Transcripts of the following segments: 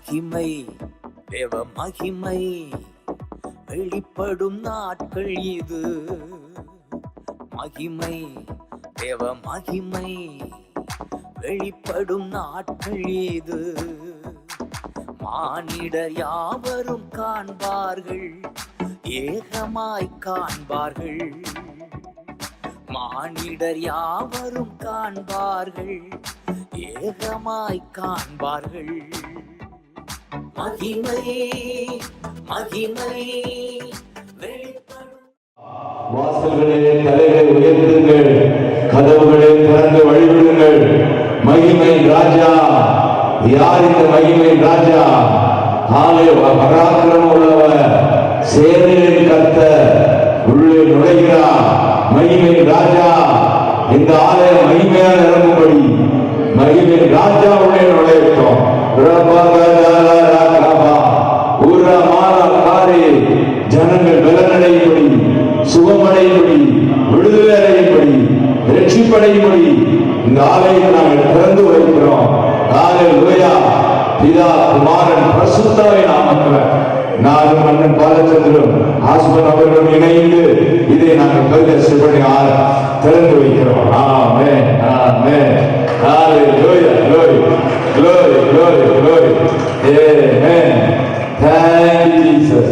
மகிமை தேவ மகிமை வெளிப்படும் நாட்கள் இது. மகிமை தேவ மகிமை வெளிப்படும் நாட்கள் இது. மானிடர் யாவரும் காண்பார்கள், ஏகமாய் காண்பார்கள். மானிடர் யாவரும் காண்பார்கள், ஏகமாய் காண்பார்கள். மகிமை மகிமை வெளிப்படும். வாசல்களே தலைகளை உயர்த்துங்கள், கதவுகளை திறந்து வழிவிடுங்கள். மகிமை ராஜா. யார் இந்த மகிமை ராஜா? பராக்கிரமம் உள்ளவர், சேனைகளின் கர்த்தர் உள்ளே நுழைகிறார். மகிமை ராஜா. இந்த ஆலயம் மகிமையாக நிரம்பும்படி மகிமை ராஜா உள்ளே நுழையட்டும். ஜனங்கள் பலனடையும்படி, சுகமடையும்படி, விடுதலை அடையும்படி, ரட்சிப்படையும்படி இந்த ஆலயத்தை நாங்கள் திறந்து வைக்கிறோம். ஹல்லேலூயா. பிதா குமாரன் பரிசுத்தாவின் நாமத்தில் நானும் அண்ணன் பாலச்சந்திரன் ஆஸ்பன் அவர்களும் இணைந்து இதை நாங்கள் கல்வி பண்ணி திறந்து வைக்கிறோம். ஆமென், ஆமென். ஹல்லேலூயா. glory, glory, glory, glory. Amen. Thank you, Jesus.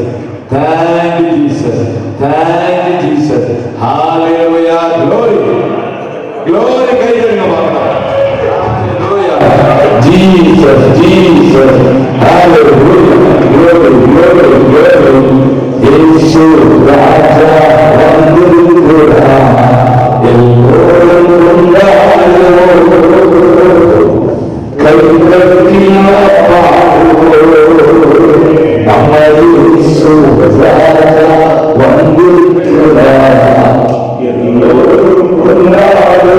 Thank you, Jesus. Thank you, Jesus. Hallelujah. Glory. Glory. Hallelujah. Jesus, Jesus. Hallelujah. Glory, glory, glory. Yesu Raja Vandurudha. Ellorum Kundalum. Kaitrakina Namadu Yesu Raja Vandurudha. Ellorum Kundalum.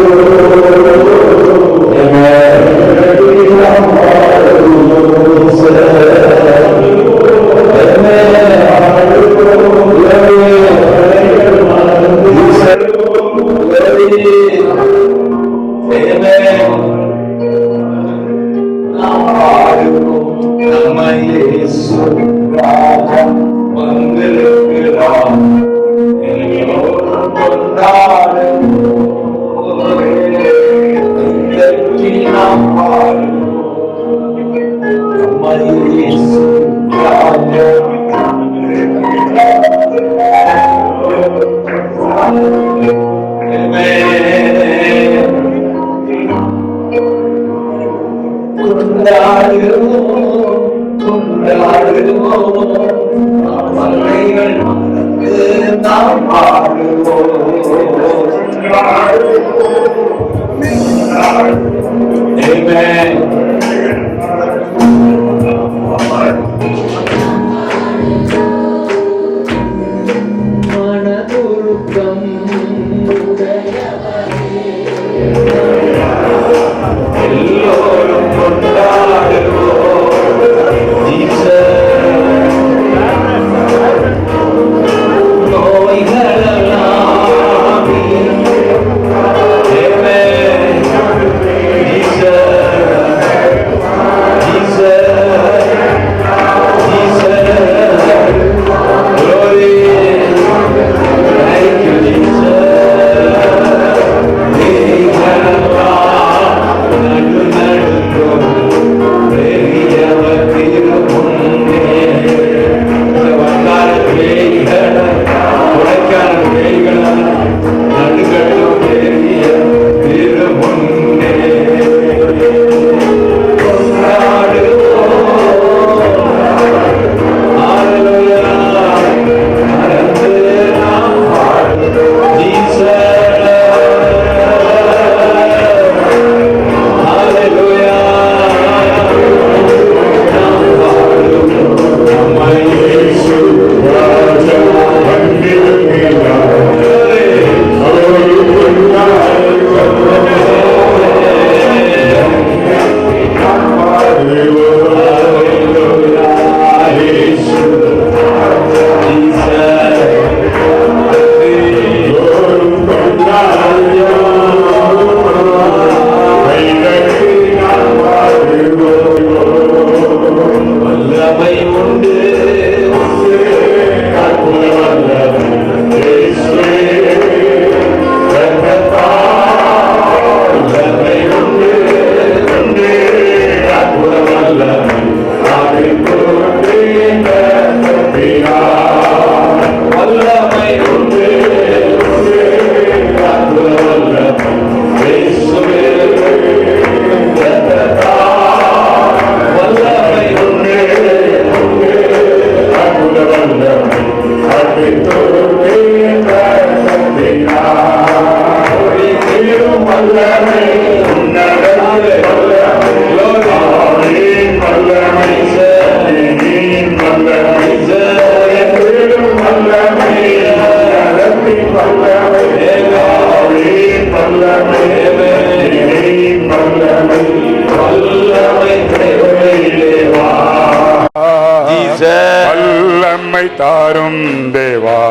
வல்லமை தாரும் தேவா.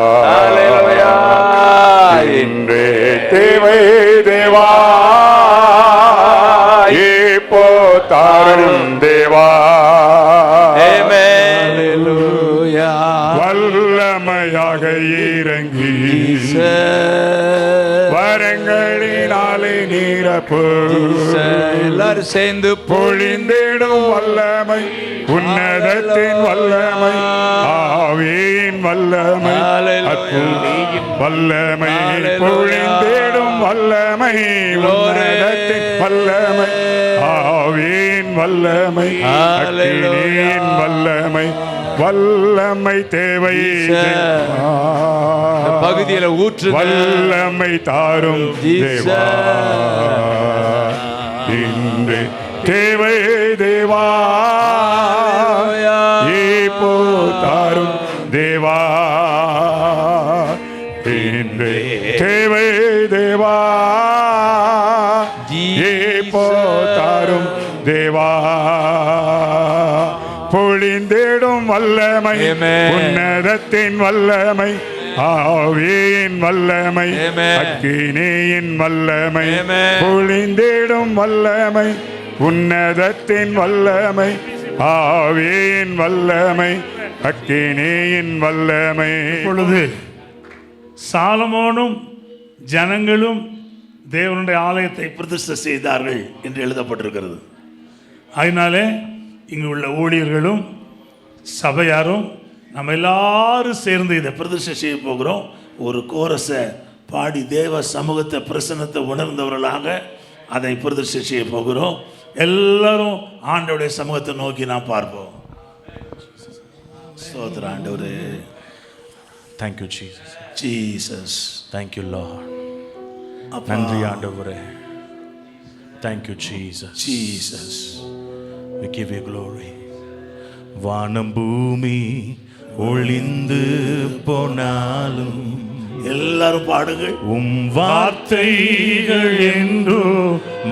இன்றே தேவை தேவா, இப்போ தாரும் தேவா. வல்லமையாக இறங்கி வரங்களினாலே நிரப்பு. எல்லாரும் சேர்ந்து பொழிந்திடும் வல்லமை, உன்னதத்தின் வல்லமை, ஆவியின் வல்லமை, வல்லமை பொழிந்திடும் வல்லமை, உன்னதத்தின் வல்லமை, ஆவியின் வல்லமை, அக்கினியின் வல்லமை, வல்லமை தேவை பகுதியில ஊற்று. வல்லமை தாரும் தேவா. இன்று தேவை தேவா, இப்போ தாரும் தேவா. இன்று தேவை தேவா, இப்போ தாரும் தேவா. பொழிந்திடும் வல்லமை, உன்னதத்தின் வல்லமை, ஆவியின் வல்லமை, அக்கினியின் வல்லமை, பொழிந்திடும் வல்லமை, உன்னதத்தின் வல்லமை, ஆவியின் வல்லமை, அக்கினியின் வல்லமை. இப்பொழுது சாலமோனும் ஜனங்களும் தேவனுடைய ஆலயத்தை பிரதிஷ்டை செய்தார்கள் என்று எழுதப்பட்டிருக்கிறது. அதனாலே இங்கு உள்ள ஊழியர்களும் சபையாரும் நம்ம எல்லாரும் சேர்ந்து இதை பிரதிஷ்டை செய்ய போகிறோம். ஒரு கோரஸை பாடி தேவ சமூகத்தை பிரசன்னத்தை உணர்ந்தவர்களாக அதை பிரதிஷ்டை செய்ய போகிறோம். எல்லாரும் ஆண்டவருடைய சமூகத்தை நோக்கி நாம் பார்ப்போம். ஸ்தோத்திர ஆண்டவரே. Thank you Jesus. Jesus. Thank you Lord. நன்றி ஆண்டவரே. Thank you Jesus. Jesus. We give you glory. வானம் பூமி ஒளிந்து போனாலும் எல்லாரும் பாடுங்கள். வார்த்தைகள் என்றோ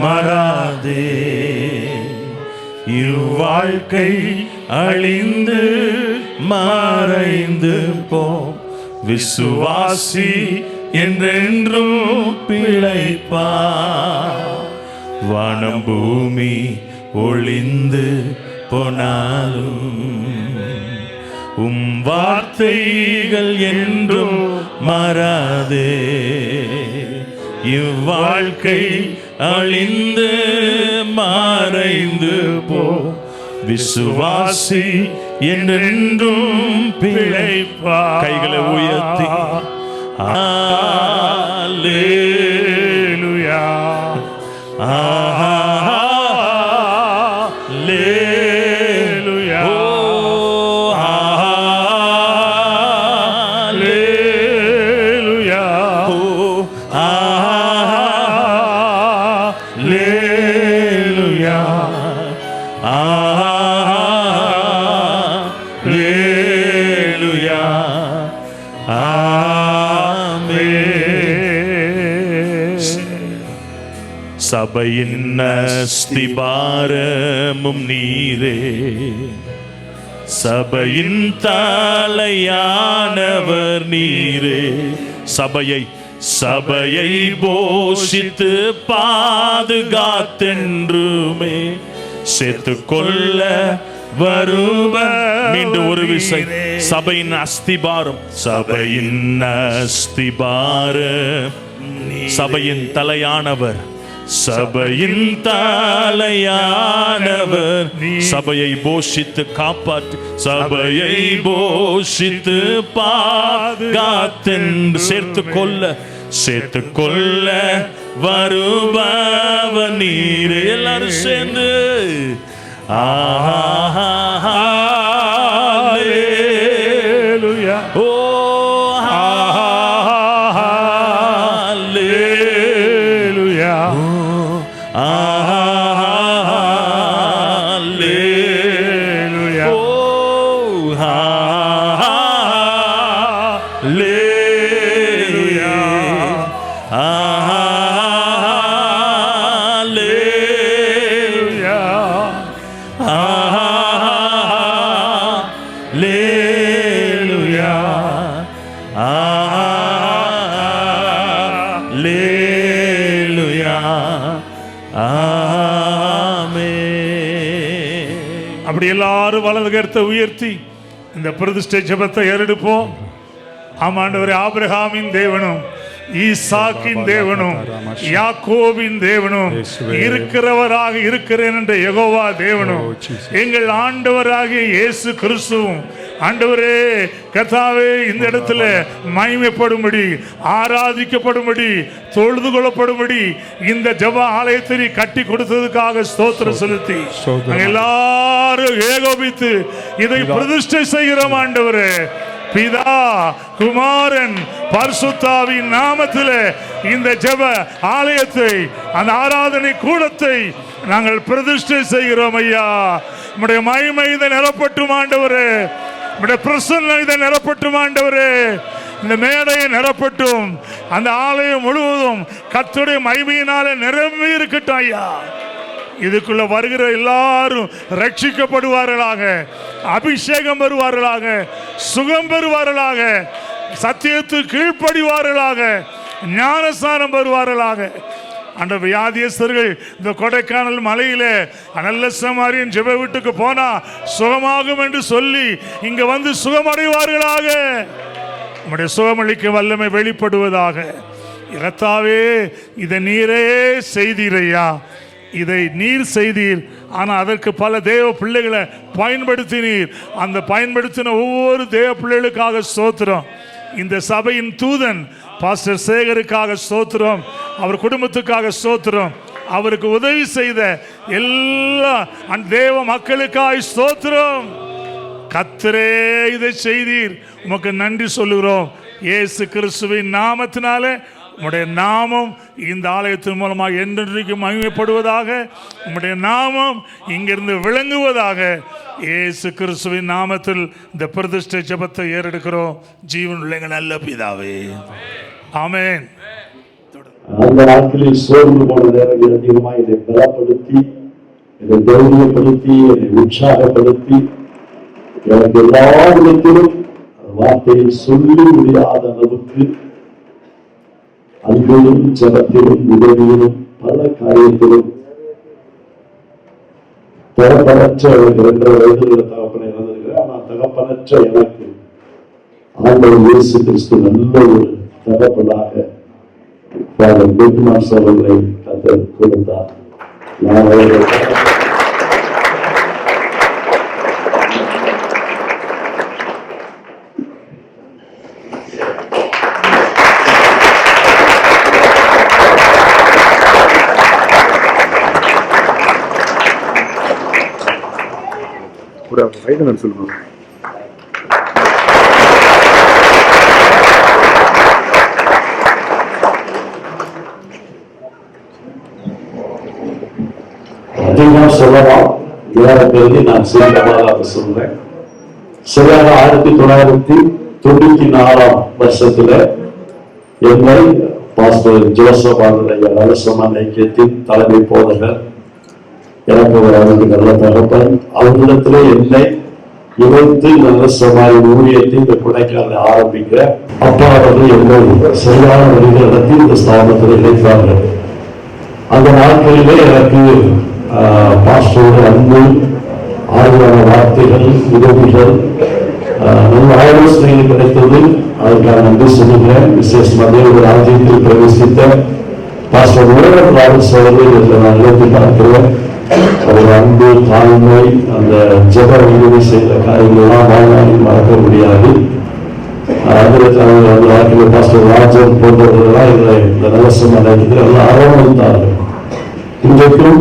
மாறாதே. இவ்வாழ்க்கை அழிந்து மறைந்து போம். விசுவாசி என்றென்றும் பிழைப்பார். வானம் பூமி ஒளிந்து போனாலும் வார்த்தைகள் என்றும் மாறாதே. இவ்வாழ்க்கை அழிந்து மறைந்து போ. விசுவாசி என்றென்றும் பிழைப்பார். கைகளை உயர்த்தி அல்லேலூயா, அல்லேலூயா, அல்லேலூயா, அல்லேலூயா, அல்லேலூயா, ஆமென். சபையின் அஸ்திபாரமும் நீரே, சபையின் தலையானவர் நீரே. சபையை போஷித்து பாதுகாத்தென்றுமே சேர்த்து கொள்ள வருவ. மீண்டும் ஒரு விசை. சபையின் அஸ்திபாரம், சபையின் அஸ்திபாரம், சபையின் தலையானவர், சபையின் தலையானவர். சபையை போஷித்து காப்பாற்று, சபையை போஷித்து பாதுகாத்தென்று சேர்த்து கொள்ள வருபவ நீரே. எல்லாரும் சேர்ந்து அல்லேலூயா, ஓ அல்லேலூயா, அல்லேலூயா, ஓ அல்லேலூயா, அல்லேலூயா, அப்படி எல்லாரும் வலது கரத்தை உயர்த்தி இந்த பிரதிஷ்டை ஜெபத்தை ஏறெடுப்போம். ஆமாண்டவரே, ஆபிரகாமின் தேவனும் ஈசாக்கின் தேவனும் யாக்கோபின் தேவனும் இருக்கிறவராக இருக்கிறேன் என்ற யெகோவா தேவனும் எங்கள் ஆண்டவராகிய இயேசு கிறிஸ்துவும் ஆண்டவரே கர்த்தாவே இந்த இடத்துல மகிமைப்படும்படி, ஆராதிக்கப்படும்படி, தொழுது கொள்ளப்படும்படி இந்த ஜெப ஆலயத்தை கட்டி கொடுத்ததுக்காக ஸ்தோத்திரம் செலுத்தி எல்லாரும் ஏகோபித்து இதை பிரதிஷ்டை செய்கிறோம். ஆண்டவரே, பிதா குமாரன் பரிசுத்தாவின் நாமத்தில் இந்த ஜெப ஆலயத்தை, அந்த ஆராதனை கூடத்தை நாங்கள் பிரதிஷ்டை செய்கிறோம். ஐயா, நம்முடைய மகிமை இதை நிரப்பட்டும் ஆண்டவரே, நம்முடைய பிரசன்ன இதை நிரப்பட்டும் ஆண்டவரே, இந்த மேடையை நிரப்பட்டும், அந்த ஆலயம் முழுவதும் கர்த்தருடைய மகிமையினால நிரம்பி இருக்கட்டும். ஐயா, இதுக்குள்ள வருகிற எல்லாரும் ரட்சிக்கப்படுவார்களாக, அபிஷேகம் பெறுவார்களாக, சுகம் பெறுவார்களாக, சத்தியத்துக்கு கீழ்ப்படிவார்களாக, ஞானஸ்நானம் பெறுவார்களாக. அந்த வியாதியஸ்தர்கள் இந்த கொடைக்கானல் மலையில நல்ல சமாரியன் ஜெப வீட்டுக்கு போனா சுகமாகும் என்று சொல்லி இங்க வந்து சுகமடைவார்களாக. நம்முடைய சுகமளிக்க வல்லமை வெளிப்படுவதாக. கர்த்தாவே, இதை நீரே செய்தீரையா, இதை நீர் செய்தீர். ஆனால் அதற்கு பல தேவ பிள்ளைகளை பயன்படுத்தினீர். அந்த பயன்படுத்தின ஒவ்வொரு தேவ பிள்ளைகளுக்காக ஸ்தோத்திரம். இந்த சபையின் தூதன் பாஸ்டர் சேகருக்காக ஸ்தோத்திரம், அவர் குடும்பத்துக்காக ஸ்தோத்திரம், அவருக்கு உதவி செய்த எல்லா தேவ மக்களுக்காக ஸ்தோத்திரம். கர்த்தரே இதை செய்தீர், உமக்கு நன்றி சொல்லுகிறோம். இயேசு கிறிஸ்துவின் நாமத்தினாலே உம்முடைய நாமம் இந்த ஆலயத்தின் மூலமாக என்றென்றைக்கு மகிமைப்படுவதாக, உம்முடைய நாமம் இங்கிருந்து விளங்குவதாக. இயேசு கிறிஸ்துவின் நாமத்தில் இந்த பிரதிஷ்டை ஜெபத்தை ஏறெடுக்கிறோம். ஜீவனுள்ள எங்கள் நல்ல பிதாவே, ஆமென். அந்த நாட்களில் சோர்ந்து போன நேரங்கள் அதிகமாக என்னை பலப்படுத்தி, என்னை தைரியப்படுத்தி, என்னை உற்சாகப்படுத்தி, எனக்கு எல்லா விதத்திலும் வார்த்தையை சொல்லி முடியாத அளவுக்கு அன்பிலும் ஜபத்திலும் உதவியிலும் பல காரியத்திலும் தகப்பனற்ற 2 வயதுல தகப்பனை இறந்திருக்கிறேன். ஆனால் தகப்பனற்ற எனக்கு ஆண்டவர் இயேசு கிறிஸ்து நல்ல ஒரு தகப்பனாக பெட்மாஸ் அவர்களை கர்த்தர் கொடுத்தார். நான் அவர்கள் சொல்லுவாங்க. அதிகம் சொல்லலாம், நேரத்திலிருந்து நான் சீக்கிரமாக அதை சொல்றேன். சரியாக 1994 வருஷத்துல என்னை பாஸ்டர் ஜோசப் அவருடைய நலசமான ஐக்கியத்தின் தலைமை போதகர், எனக்கு அவருக்கு நல்ல தகப்பன், அவர்களிடத்திலே என்னை இணைத்து நல்ல சமாளி ஊழியத்தை இந்த கொடைக்கானலை ஆரம்பிக்க அப்பா அவர்கள் என்னை சரியான வழிகள் நடத்தி இந்த ஸ்தாபனத்தில் இணைத்தார்கள். அந்த நாட்களிலே எனக்கு பாஸ்டரோட அன்பு, ஆழ்வான வார்த்தைகள், உதவிகள், நல்ல ஆலோசனைகள் கிடைத்தது. அதற்காக நன்றி சொல்லுகிறேன். விசேஷமாக ஒரு ராஜ்யத்தில் பிரவேசித்த பாஸ்டர் ராஜ் அவர்கள் நான் நினைத்து பார்க்கிறேன். அவர் அன்பு, தாழ்மை, அந்த ஜெப உதவி செய்த காரியங்கள் எல்லாம் வாழ்நாளில் மறக்க முடியாது. பாஸ்டர் ராஜன் போன்றவர்களெல்லாம் இதில் இந்த நலசம் அடைந்து எல்லாம் அரவணைத்தார்கள். இன்றைக்கும்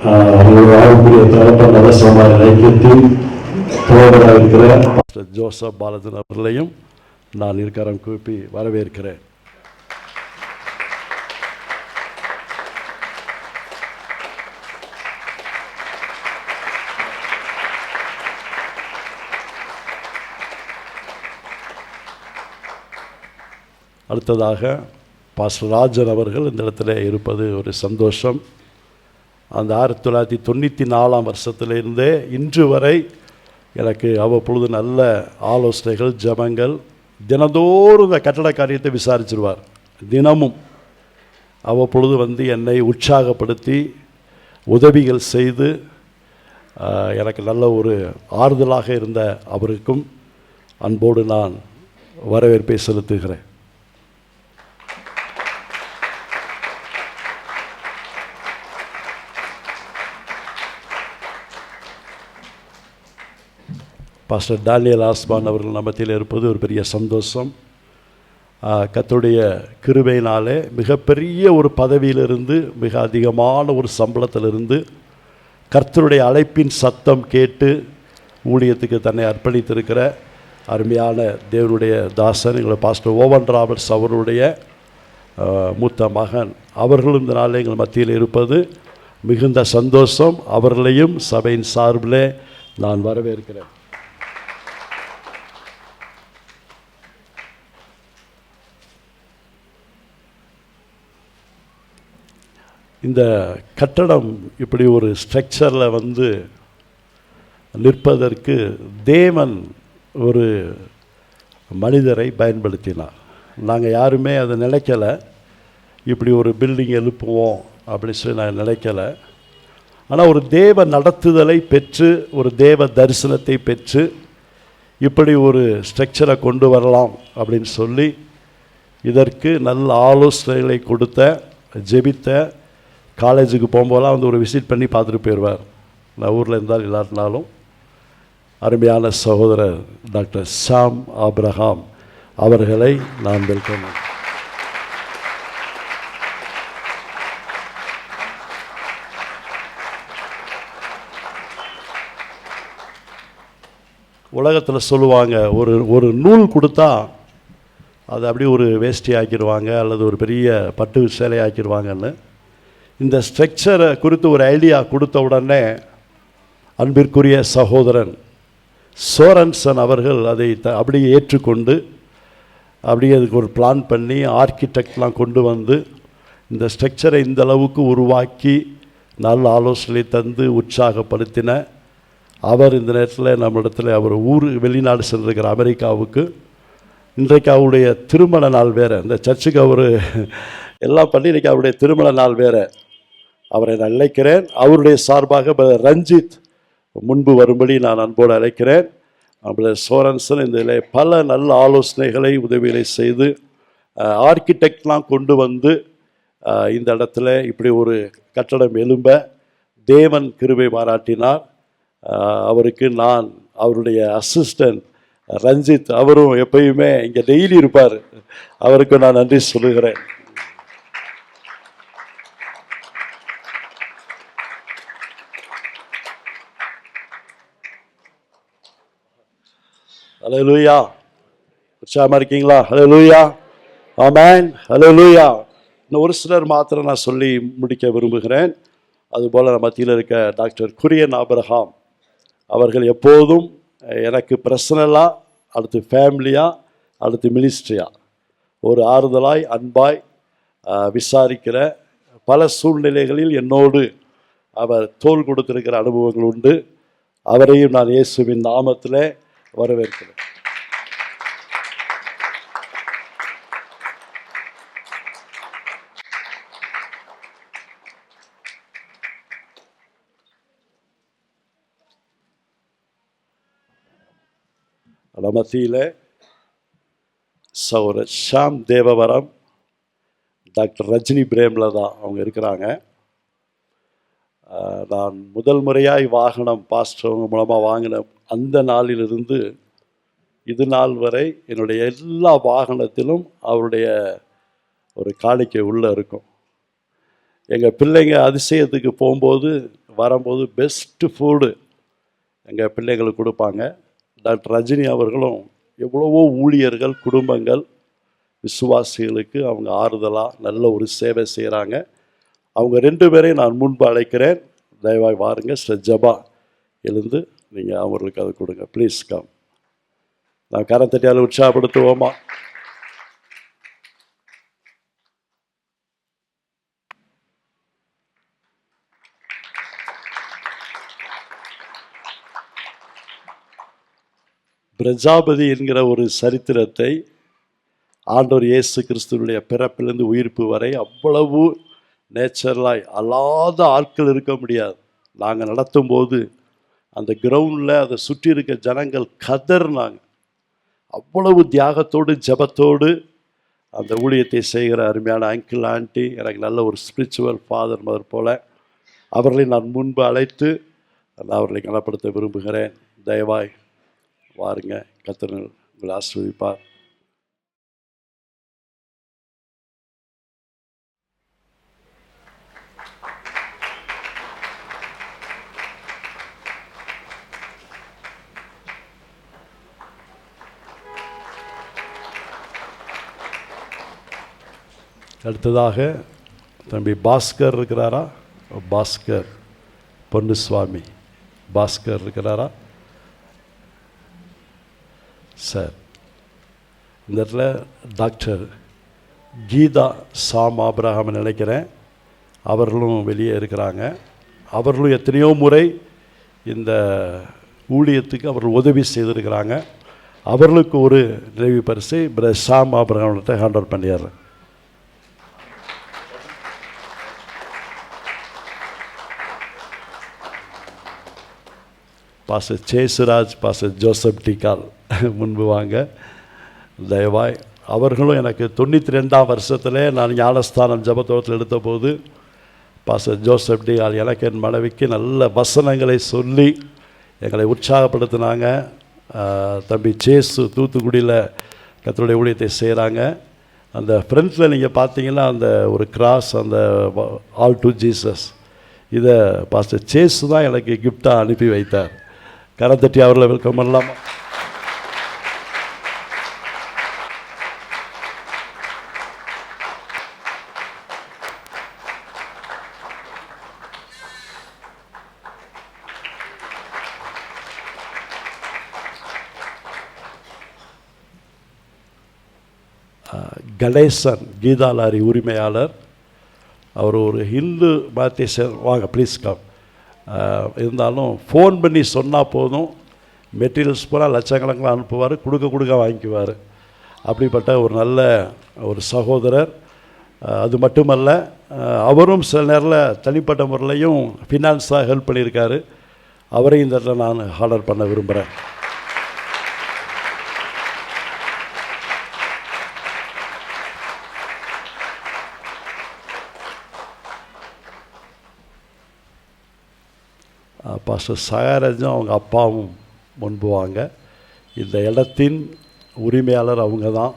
ஆழ்வுடைய தரப்ப நலசமான ஐக்கியத்தில் தலைவராக இருக்கிற பாஸ்டர் ஜோசப் பாலதன் அவர்களையும் நான் இருக்காரம் கூப்பி வரவேற்கிறேன். அடுத்ததாக பாஸ்டர் ராஜன் அவர்கள் இந்த இடத்துல இருப்பது ஒரு சந்தோஷம். அந்த 1994 வருஷத்திலிருந்தே இன்று வரை எனக்கு அவ்வப்பொழுது நல்ல ஆலோசனைகள், ஜபங்கள், தினந்தோறும் இந்த கட்டட காரியத்தை விசாரிச்சிருவார். தினமும் அவ்வப்பொழுது வந்து என்னை உற்சாகப்படுத்தி உதவிகள் செய்து எனக்கு நல்ல ஒரு ஆறுதலாக இருந்த அவருக்கும் அன்போடு நான் வரவேற்பை செலுத்துகிறேன். பாஸ்டர் டானியல் ஆஸ்பான் அவர்கள் நம்ம மத்தியில் இருப்பது ஒரு பெரிய சந்தோஷம். கர்த்தருடைய கிருபையினாலே மிகப்பெரிய ஒரு பதவியிலிருந்து மிக அதிகமான ஒரு சம்பளத்திலிருந்து கர்த்தருடைய அழைப்பின் சத்தம் கேட்டு ஊழியத்துக்கு தன்னை அர்ப்பணித்திருக்கிற அருமையான தேவனுடைய தாசன் எங்களை பாஸ்டர் ஓவன் ராபர்ட்ஸ் அவருடைய மூத்த மகன் அவர்களும் இந்த நாளில் எங்கள் மத்தியில் இருப்பது மிகுந்த சந்தோஷம். அவர்களையும் சபையின் சார்பில் நான் வரவேற்கிறேன். இந்த கட்டடம் இப்படி ஒரு ஸ்ட்ரக்சரில் வந்து நிற்பதற்கு தேவன் ஒரு மனிதரை பயன்படுத்தினார். நாங்கள் யாருமே அதை நினைக்கலை, இப்படி ஒரு பில்டிங் எழுப்புவோம் அப்படின்னு சொல்லி நான் நினைக்கலை. ஆனால் ஒரு தேவ நடத்துதலை பெற்று ஒரு தேவ தரிசனத்தை பெற்று இப்படி ஒரு ஸ்ட்ரக்சரை கொண்டு வரலாம் அப்படின்னு சொல்லி இதற்கு நல்ல ஆலோசனைகளை கொடுத்த ஜெபித்த காலேஜுக்கு போகும்போதெல்லாம் வந்து ஒரு விசிட் பண்ணி பார்த்துட்டு போயிடுவார். நான் ஊரில் இருந்தால் இல்லாட்டினாலும் அருமையான சகோதரர் டாக்டர் சாம் ஆப்ரஹாம் அவர்களை நான் வெல்கம். உலகத்தில் சொல்லுவாங்க, ஒரு நூல் கொடுத்தா அதை அப்படியே ஒரு வேஷ்டி ஆக்கிடுவாங்க அல்லது ஒரு பெரிய பட்டு சேலை ஆக்கிடுவாங்கன்னு. இந்த ஸ்ட்ரக்சரை குறித்து ஒரு ஐடியா கொடுத்த உடனே அன்பிற்குரிய சகோதரன் சோரன்சன் அவர்கள் அதை அப்படியே ஏற்றுக்கொண்டு அப்படியே அதுக்கு ஒரு பிளான் பண்ணி ஆர்கிடெக்ட்லாம் கொண்டு வந்து இந்த ஸ்ட்ரக்சரை இந்த அளவுக்கு உருவாக்கி நல்ல ஆலோசனை தந்து உற்சாகப்படுத்தின அவர் இந்த நேரத்தில் நம்மிடத்தில் அவர் வெளிநாடு சென்றிருக்கிற அமெரிக்காவுக்கு. இன்றைக்கு அவருடைய திருமண நாள் வேறு, இந்த சர்ச்சுக்கு அவர் எல்லாம் பண்ணி இன்றைக்கி அவருடைய திருமண நாள் வேறு. அவரை நான் அழைக்கிறேன். அவருடைய சார்பாக ரஞ்சித் முன்பு வரும்படி நான் அன்போடு அழைக்கிறேன். சோரன்சன் இந்த பல நல்ல ஆலோசனைகளை உதவிகளை செய்து ஆர்கிடெக்ட்லாம் கொண்டு வந்து இந்த இடத்துல இப்படி ஒரு கட்டடம் எழும்ப தேவன் கிருபை பாராட்டினார். அவருக்கு நான் அவருடைய அசிஸ்டன்ட் ரஞ்சித், அவரும் எப்பயுமே இங்கே டெய்லி இருப்பார், அவருக்கு நான் நன்றி சொல்லுகிறேன். ஹல்லேலூயா, உற்சாகமாக இருக்கீங்களா? ஹல்லேலூயா, ஆமென், ஹல்லேலூயா. இன்னும் ஒரு சிலர் மாத்திரம் நான் சொல்லி முடிக்க விரும்புகிறேன். அதுபோல் நம்ம மத்தியில் இருக்க டாக்டர் குரியன் ஆபிரகாம் அவர்கள் எப்போதும் எனக்கு பர்சனலாக, அடுத்து ஃபேமிலியாக, அடுத்து மினிஸ்ட்ரியாக ஒரு ஆறுதலாய் அன்பாய் விசாரிக்கிற பல சூழ்நிலைகளில் என்னோடு அவர் தோள் கொடுத்திருக்கிற அனுபவங்கள் உண்டு. அவரையும் நான் இயேசுவின் நாமத்தில் வரவேற்கிறேன். மத்தியில் சகோதரர் ஷாம் தேவவரம், டாக்டர் ரஜினி பிரேம்லதா அவங்க இருக்கிறாங்க. நான் முதல் முறையாய் வாகனம் பாஸ்டர் அவங்க மூலமாக வாங்கின அந்த நாளிலிருந்து இது நாள் வரை என்னுடைய எல்லா வாகனத்திலும் அவருடைய ஒரு காணிக்கை உள்ளே இருக்கும். எங்கள் பிள்ளைங்க அதிசயத்துக்கு போகும்போது வரும்போது பெஸ்ட்டு ஃபுட்டு எங்கள் பிள்ளைங்களுக்கு கொடுப்பாங்க. டாக்டர் ரஜினி அவர்களும் எவ்வளவோ ஊழியர்கள், குடும்பங்கள், விசுவாசிகளுக்கு அவங்க ஆறுதலாக நல்ல ஒரு சேவை செய்கிறாங்க. அவங்க 2 பேரையும் நான் முன்பு அழைக்கிறேன். தயவாய் வாருங்க. ஜபா எழுந்து நீங்கள் அவங்களுக்கு அதை கொடுங்க. Please come. நான் கரம் தட்டியால் உற்சாகப்படுத்துவோமா? பிரஜாபதி என்கிற ஒரு சரித்திரத்தை ஆண்டவர் இயேசு கிறிஸ்துவனுடைய பிறப்பிலிருந்து உயிர்ப்பு வரை அவ்வளவு நேச்சுரலாய் அல்லாத ஆட்கள் இருக்க முடியாது. நாங்கள் நடத்தும் போது அந்த கிரவுண்டில் அதை சுற்றி இருக்க ஜனங்கள் கதறினாங்க. அவ்வளவு தியாகத்தோடு ஜெபத்தோடு அந்த ஊழியத்தை செய்கிற அருமையான அங்கிள் ஆண்டி, எனக்கு நல்ல ஒரு ஸ்பிரிச்சுவல் ஃபாதர் மதர் போல, அவர்களை நான் முன்பு அழைத்து நான் அவர்களை கனப்படுத்த விரும்புகிறேன். தயவாய் வாருங்க, கர்த்தர் உங்களை ஆசீர்வதிப்பார். அடுத்ததாக தம்பி பாஸ்கர் இருக்கிறாரா? பாஸ்கர் பொன்னுசுவாமி பாஸ்கர் இருக்கிறாரா சார்? இந்த இடத்துல டாக்டர் கீதா சாம் ஆபிரகாம் நினைக்கிறேன், அவர்களும் வெளியே இருக்கிறாங்க. அவர்களும் எத்தனையோ முறை இந்த ஊழியத்துக்கு அவர்கள் உதவி செய்திருக்கிறாங்க. அவர்களுக்கு ஒரு நினைவு பரிசை பிரதர் சாம் ஆபிரகாம்கிட்ட ஹேண்ட் ஓவர் பண்ணிடுறேன். Pastor Sesuraj, pastor Joseph de Gaulle முன்பு வாங்க தயவாய். அவர்களும் எனக்கு 92ஆம் வருஷத்தில் நான் ஞானஸ்தானம் ஜபத்தோட்டத்தில் எடுத்தபோது பாஸ்டர் ஜோசப் டிகால் எனக்கு என் மனைவிக்கு நல்ல வசனங்களை சொல்லி எங்களை உற்சாகப்படுத்தினாங்க. தம்பி சேசு தூத்துக்குடியில் கர்த்தருடைய ஊழியத்தை செய்கிறாங்க. அந்த ஃப்ரண்ட்டில் நீங்கள் பார்த்தீங்கன்னா அந்த ஒரு கிராஸ், அந்த ஆல் டு ஜீசஸ், இதை பாஸ்டர் சேசு தான் எனக்கு கிஃப்டாக அனுப்பி வைத்தார். கரத்தட்டி அவர்களை வெல்கம் பண்ணலாமா? கணேசன் கீதா லாரி உரிமையாளர், அவர் ஒரு ஹிந்து மதத்தை வாங்க ப்ளீஸ் கம். இருந்தாலும் ஃபோன் பண்ணி சொன்னால் போதும், மெட்டீரியல்ஸ் பூரா லட்சக்கணக்கில் அனுப்புவார், கொடுக்க வாங்கிக்குவார். அப்படிப்பட்ட ஒரு நல்ல ஒரு சகோதரர். அது மட்டுமல்ல, அவரும் சில நேரில் தனிப்பட்ட முறையிலையும் ஃபினான்ஸாக ஹெல்ப் பண்ணியிருக்காரு. அவரையும் இந்த இடத்துல நான் ஆர்டர் பண்ண விரும்புகிறேன். பாஸ்டர் சகாராஜும் அவங்க அப்பாவும் முன்பு வாங்க. இந்த இடத்தின் உரிமையாளர் அவங்க தான்.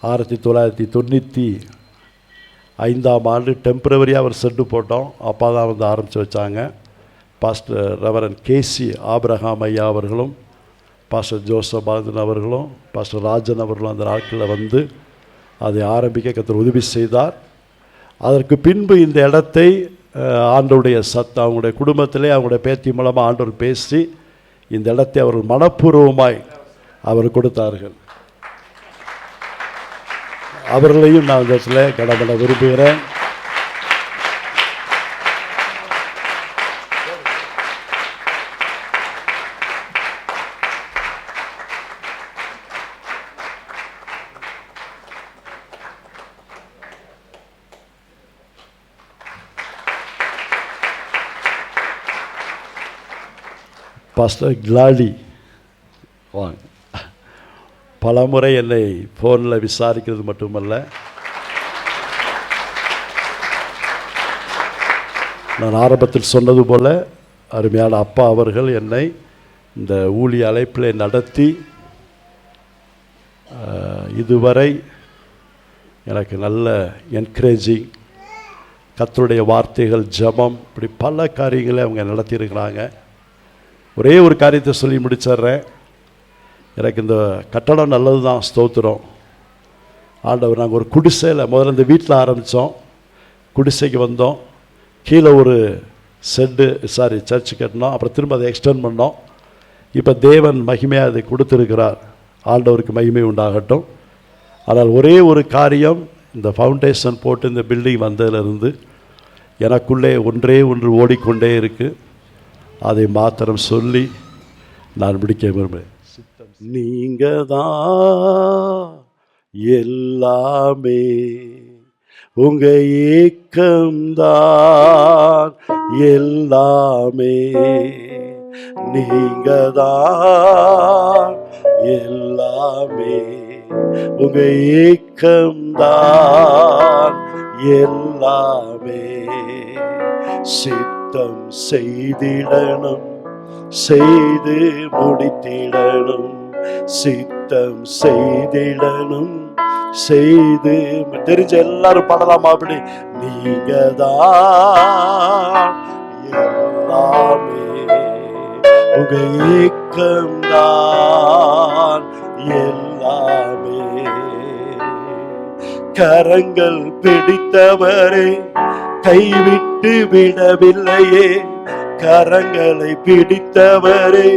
1995ஆம் ஆண்டு டெம்பரவரியாக ஒரு செட்டு போட்டோம். அப்பா தான் வந்து ஆரம்பித்து வச்சாங்க. பாஸ்டர் ரெவரன் கேசி ஆபிரகாம் ஐயா அவர்களும், பாஸ்டர் ஜோசப் பாலன் அவர்களும், பாஸ்டர் ராஜன் அவர்களும் அந்த நாட்களில் வந்து அதை ஆரம்பிக்க கர்த்தர் உதவி செய்தார். அதற்கு பின்பு இந்த இடத்தை ஆண்டவருடைய சத்தம், அவங்களுடைய குடும்பத்திலே அவங்களுடைய பேத்தி மூலமாக ஆண்டவர் பேசி இந்த இடத்தை அவர்கள் மனப்பூர்வமாய் அவர் கொடுத்தார்கள். அவர்களையும் நான் இந்த இடத்துல கடமைப்பட விரும்புகிறேன். பாஸ்டர் கிளாடி வாங்க. பலமுறை என்னை ஃபோனில் விசாரிக்கிறது மட்டுமல்ல, நான் ஆரம்பத்தில் சொன்னது போல் அருமையான அப்பா அவர்கள் என்னை இந்த ஊழிய அழைப்பில் நடத்தி இதுவரை எனக்கு நல்ல என்கரேஜிங், கர்த்தருடைய வார்த்தைகள், ஜெபம், இப்படி பல காரியங்களை அவங்க நடத்தியிருக்கிறாங்க. ஒரே ஒரு காரியத்தை சொல்லி முடிச்சிட்றேன். எனக்கு இந்த கட்டடம் நல்லது தான், ஸ்தோத்திரம் ஆண்டவர். நாங்கள் ஒரு குடிசையில் முதல்ல இந்த வீட்டில் ஆரம்பித்தோம், குடிசைக்கு வந்தோம், கீழே ஒரு சர்ச்சு கட்டினோம், அப்புறம் திரும்ப அதை எக்ஸ்டெண்ட் பண்ணோம். இப்போ தேவன் மகிமையாக அதை கொடுத்துருக்கிறார். ஆண்டவருக்கு மகிமை உண்டாகட்டும். ஆனால் ஒரே ஒரு காரியம், இந்த ஃபவுண்டேஷன் போட்டு இந்த பில்டிங் வந்ததிலிருந்து எனக்குள்ளே ஒன்றே ஒன்று ஓடிக்கொண்டே இருக்குது. அதை மாத்திரம் சொல்லி நான் முடிக்க விரும்புகிறேன். நீங்க தான் எல்லாமே, உங்க ஏக்கம்தான் எல்லாமே, நீங்கதான் எல்லாமே, உங்க ஏக்கம்தான் எல்லாமே. சித்தம் செய்திடணும், செய்து முடித்திடணும், சித்தம் செய்திடணும், செய்து. தெரிஞ்ச எல்லாரும் பாடலாமா அப்படி? நீங்கதான் எல்லாமே, உங்க ஏக்கம்தான் எல்லாமே. கரங்கள் பிடித்தவரே கைவிட்டு விடவில்லையே, கரங்களை பிடித்தவரே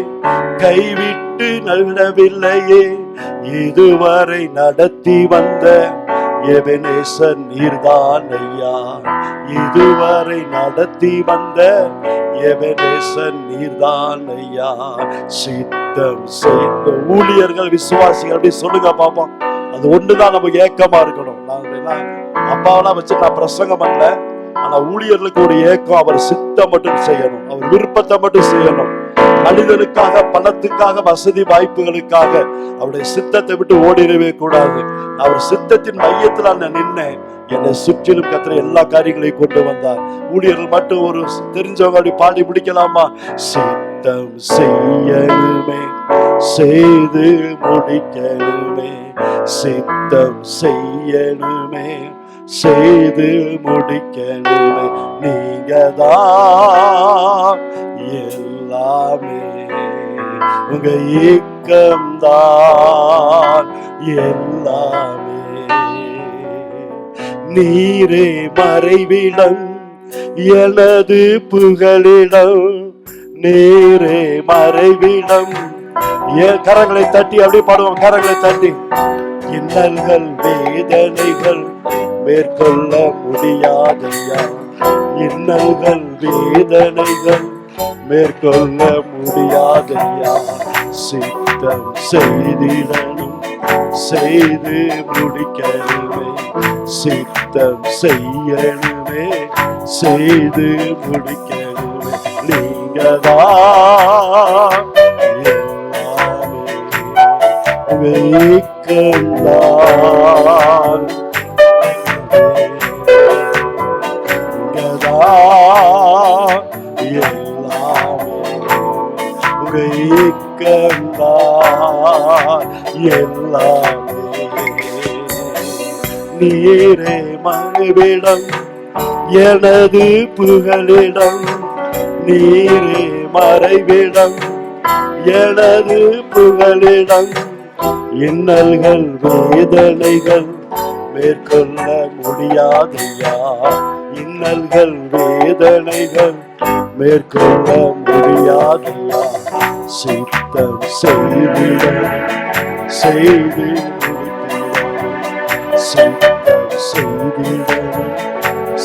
கைவிட்டு விடவில்லையே. இதுவரை நடத்தி வந்த எபெனேசர் நீர்தான் ஐயா, இதுவரை நடத்தி வந்த எபெனேசர் நீர்தான் ஐயா. சித்தம் செய்த ஊழியர்கள் விசுவாசிகள் அப்படி சொல்லுங்க பாப்போம். அது ஒண்ணுதான் நமக்கு ஏக்கமா இருக்கணும். அப்பாவெல்லாம் வச்சு நான் பிரசங்கம் பண்ணல, ஆனா ஊழியர்களுக்கு ஒரு ஏக்கம், அவர் சித்தம் மட்டும் செய்யணும், அவர் விருப்பத்தை மட்டும் செய்யணும். மனிதனுக்காக, பணத்துக்காக, வசதி வாய்ப்புகளுக்காக அவருடைய சித்தத்தை விட்டு ஓடிடவே கூடாது. அவர் சித்தத்தின் மையத்தில் நான் நின்னேன். என்னை சுற்றிலும் கத்திர எல்லா காரியங்களையும் கொண்டு வந்தார். ஊழியர்கள் மட்டும் ஒரு தெரிஞ்சவங்க அப்படி பாடி முடிக்கலாமா? சித்தம் செய்யணுமே, செய்து முடிக்கணுமே, சித்தம் செய்யணுமே, செய்து முடிக்கணுமே. நீங்கதான் எல்லாமே, உங்க ஏக்கம்தான் எல்லாமே. நீரே மறைவிடம், எனது புகலிடம், நீரே மறைவிடம். என் கரங்களை தட்டி அப்படியே பாடுவோம், கரங்களை தட்டி. இன்னல்கள் வேதனைகள் மேற்கொள்ள முடியாதையா, இன்னல்கள் வேதனைகள் மேற்கொள்ள முடியாதையா. சித்தம் செய்திடணும், செய்து முடிக்கணுமே, சித்தம் செய்யணுமே, செய்து முடிக்கணுமே. நீங்கதான் எல்லாமே, உங்க ஏக்கம்தான் எல்லாமே, உங்க ஏக்கம்தான் எல்லாமே. நீரே மறைவிடம், எனது புகலிடம், நீரே மறைவிடம், எனது புகலிடம். இன்னல்கள் வேதனைகள் மேற்கொள்ள முடியாதையா, இன்னல்கள் வேதனைகள் மேற்கொள்ள முடியாதையா. சித்தம் செய்திட, செய்து முடித்திட, சித்தம் செய்திட,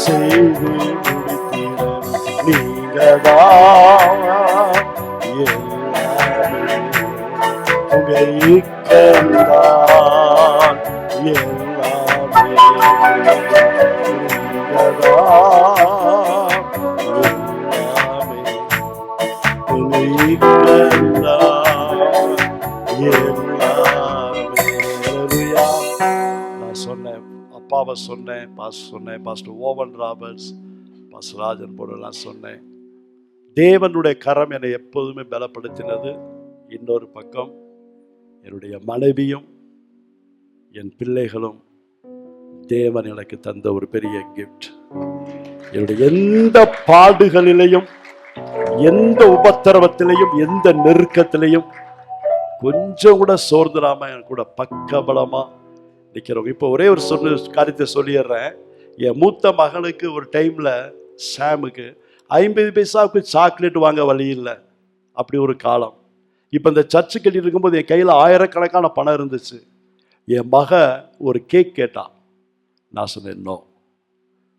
செய்து முடித்திட. நீங்கதான் எல்லாமே, உங்க ஏக்கம்தான் எல்லாமே. நீங்கதான் எல்லாமே, உங்க ஏக்கம்தான் எல்லாமே. ஹல்லேலூயா. நான் சொன்னேன், அப்பாவை சொன்னேன், pastor Owen Roberts, pastor Rajan போடலாம் சொன்னேன். தேவனுடைய கரம் என்னை எப்போதுமே பலப்படுத்தினது. இன்னொரு பக்கம் என்னுடைய மனைவியும் என் பிள்ளைகளும் தேவன் எனக்கு தந்த ஒரு பெரிய கிஃப்ட். என்னுடைய எந்த பாடுகளிலையும், எந்த உபத்திரவத்திலையும், எந்த நெருக்கத்திலையும் கொஞ்சம் கூட சோர்ந்துடாம என் கூட பக்கபலமா நிற்கிறவங்க. இப்போ ஒரே ஒரு காரியத்தை சொல்லிடுறேன். என் மூத்த மகனுக்கு ஒரு டைம்ல சாமுக்கு 50 பைசாவுக்கு சாக்லேட் வாங்க வழி இல்லை, அப்படி ஒரு காலம். இப்போ இந்த சர்ச்சு கட்டி இருக்கும்போது என் கையில் ஆயிரக்கணக்கான பணம் இருந்துச்சு. என் மக ஒரு கேக் கேட்டான். நான் சொன்னேன், நோ,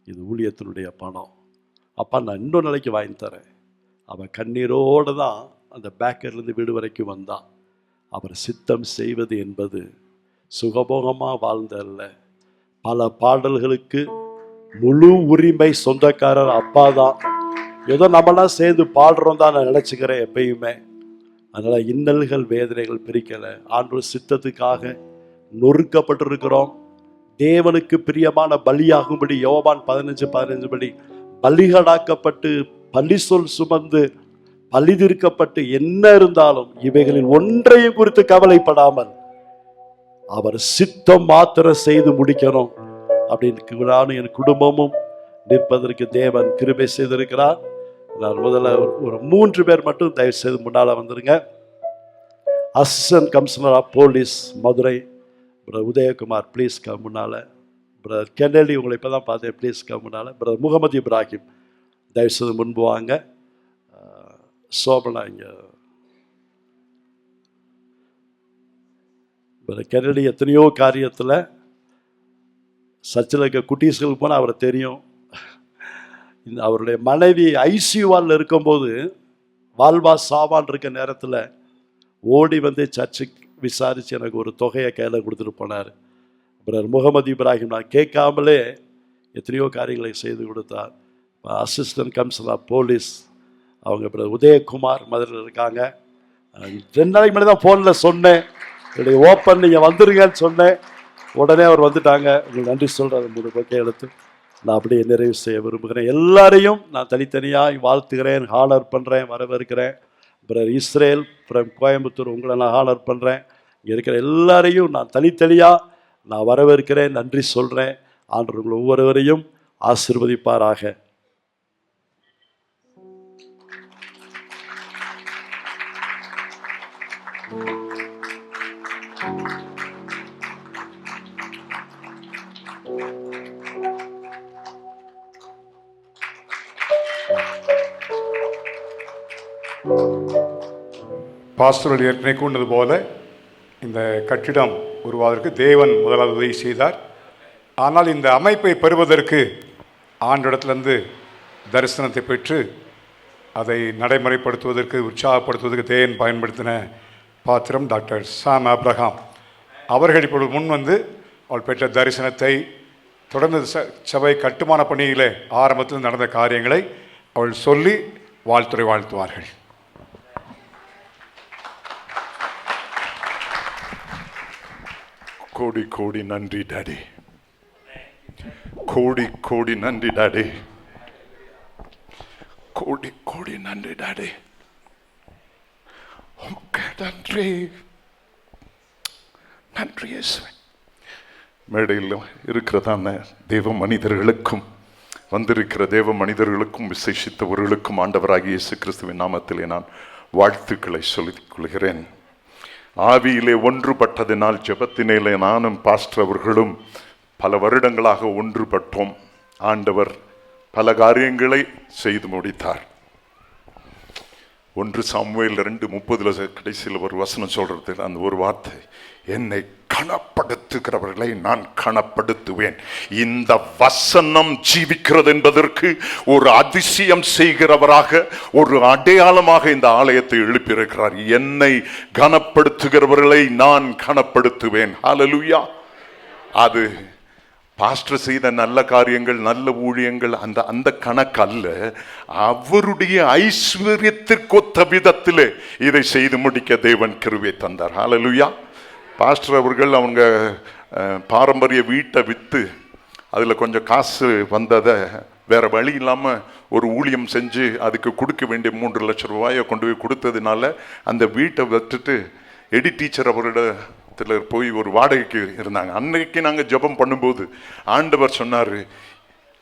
இது ஊழியத்தினுடைய பணம், அப்பா நான் இன்னொரு நாளைக்கு வாங்கி தரேன். அவன் கண்ணீரோடு தான் அந்த பேக்கர்லேருந்து வீடு வரைக்கும் வந்தான். அவர் சித்தம் செய்வது என்பது சுகபோகமாக வாழ்ந்தல்ல. பல பாடல்களுக்கு முழு உரிமை சொந்தக்காரர் அப்பா தான். ஏதோ நம்மளாம் சேர்ந்து பாடுறோம் தான் நான் நினச்சிக்கிறேன் எப்பயுமே. அதனால் இன்னல்கள் வேதனைகள் பிரிக்கலை. ஆண்டவர் சித்தத்துக்காக நொறுக்கப்பட்டிருக்கிறோம். தேவனுக்கு பிரியமான பலியாகும்படி யோவான் 15:15 படி பலிகளாக்கப்பட்டு பலி சொல் சுமந்து பலிதீர்க்கப்பட்டு என்ன இருந்தாலும் இவைகளில் ஒன்றையும் குறித்து கவலைப்படாமல் அவர் சித்தம் மாத்திரம் செய்து முடிக்கணும் அப்படின்னு நானும் என் குடும்பமும் நிற்பதற்கு தேவன் கிருபை செய்திருக்கிறார். நான் முதல்ல ஒரு 3 பேர் மட்டும் தயவு செய்து முன்னால வந்துருங்க. Assistant commissioner of police Madurai brother Udayakumar please come முன்னால. பிரதர் கென்னடி உங்களை இப்போ தான் பார்த்தேன், ப்ளீஸ் கம் முன்னால. பிரதர் முகமது இப்ராஹிம் தயவு செய்து முன்பு வாங்க. சோபனா இங்கே. பிரதர் கென்னடி எத்தனையோ காரியத்தில் சர்ச்சில் இருக்க குட்டீஸ்களுக்கு போனால் அவரை தெரியும். அவருடைய மனைவி ஐசியூவால் இருக்கும்போது வாழ்வா சாவான் இருக்க நேரத்தில் ஓடி வந்து சர்ச்சுக்கு விசாரித்து எனக்கு ஒரு தொகையை கையில் கொடுத்துட்டு போனார். பிரதர் முகமது இப்ராஹிம் நான் கேட்காமலே எத்தனையோ காரியங்களை செய்து கொடுத்தார். அசிஸ்டன்ட் கமிஷனர் ஆஃப் போலீஸ் அவங்க பிரதர் உதயகுமார் மதுரையில் இருக்காங்க. 2 நாளைக்கு முன்னாடி தான் ஃபோனில் சொன்னேன், என்னுடைய ஓப்பன் நீங்கள் வந்துருங்கன்னு சொன்னேன். உடனே அவர் வந்துட்டாங்க. உங்களுக்கு நன்றி சொல்கிறேன். 3 பக்கம் எழுத்து நான் அப்படியே நிறைவு செய்ய விரும்புகிறேன். எல்லாரையும் நான் தனித்தனியாக வாழ்த்துகிறேன், ஹானர் பண்ணுறேன், வரவேற்கிறேன். பிரதர் இஸ்ரேல் ஃப்ரம் கோயம்புத்தூர் உங்களை நான் ஹானர் பண்ணுறேன். இங்கே இருக்கிற எல்லாரையும் நான் தனித்தனியாக நான் வரவேற்கிறேன், நன்றி சொல்கிறேன். ஆண்டவர் உங்கள் ஒவ்வொருவரையும் ஆசீர்வதிப்பாராக. பாஸ்டர்கள் ஏற்கனவே கூண்டது போல இந்த கட்டிடம் உருவாவதற்கு தேவன் முதலாவது உதவி செய்தார். ஆனால் இந்த அமைப்பை பெறுவதற்கு ஆண்டிடத்திலிருந்து தரிசனத்தை பெற்று அதை நடைமுறைப்படுத்துவதற்கு உற்சாகப்படுத்துவதற்கு தேவன் பயன்படுத்தின பாத்திரம் டாக்டர் சாம் ஆப்ரஹாம் அவர்கள் இப்பொழுது முன் வந்து அவள் பெற்ற தரிசனத்தை தொடர்ந்து சபை கட்டுமான பணியிலே ஆரம்பத்தில் நடந்த காரியங்களை அவள் சொல்லி வாழ்த்துறை வாழ்த்துவார்கள். கோடி கோடி நன்றி டாடி, கோடி கோடி நன்றி டாடி, கோடி கோடி நன்றி டாடி. நன்றி நன்றி இயேசுவே. மேடையில் இருக்கிறதான தேவ மனிதர்களுக்கும் வந்திருக்கிற தேவ மனிதர்களுக்கும் விசேஷித்தவர்களுக்கும் ஆண்டவராகிய இயேசு கிறிஸ்துவின் நாமத்திலே நான் வாழ்த்துக்களை சொல்லிக் கொள்கிறேன். ஆவியிலே ஒன்றுபட்டதினால் ஜெபத்தினேலே நானும் பாஸ்டர் அவர்களும் பல வருடங்களாக ஒன்றுபட்டோம். ஆண்டவர் பல காரியங்களை செய்து முடித்தார். 1 சாமுவேல் 2:30 கடைசியில் ஒரு வசனம் சொல்றது, அந்த ஒரு வார்த்தை, என்னை கனப்படுத்துகிறவர்களை நான் கனப்படுத்துவேன். இந்த வசனம் ஜீவிக்கிறது என்பதற்கு ஒரு அதிசயம் செய்கிறவராக ஒரு அடையாளமாக இந்த ஆலயத்தை எழுப்பியிருக்கிறார். என்னை கனப்படுத்துகிறவர்களை நான் கனப்படுத்துவேன். ஹல்லேலூயா. அது பாஸ்டர் செய்த நல்ல காரியங்கள், நல்ல ஊழியங்கள், அந்த கணக்கு அல்ல. அவருடைய ஐஸ்வர்யத்திற்கொத்த விதத்திலே இதை செய்து முடிக்க தேவன் கிருபை தந்தார். ஹல்லேலூயா. பாஸ்டர் அவர்கள் அவங்க பாரம்பரிய வீட்டை விற்று அதில் கொஞ்சம் காசு வந்ததை வேற வழி இல்லாமல் ஒரு ஊழியம் செஞ்சு அதுக்கு கொடுக்க வேண்டிய 3 லட்சம் ரூபாயை கொண்டு போய் கொடுத்ததுனால அந்த வீட்டை விட்டுட்டு எடி டீச்சர் அவரிடத்தில் போய் ஒரு வாடகைக்கு இருந்தாங்க. அன்னைக்கு நாங்கள் ஜெபம் பண்ணும்போது ஆண்டவர் சொன்னார்,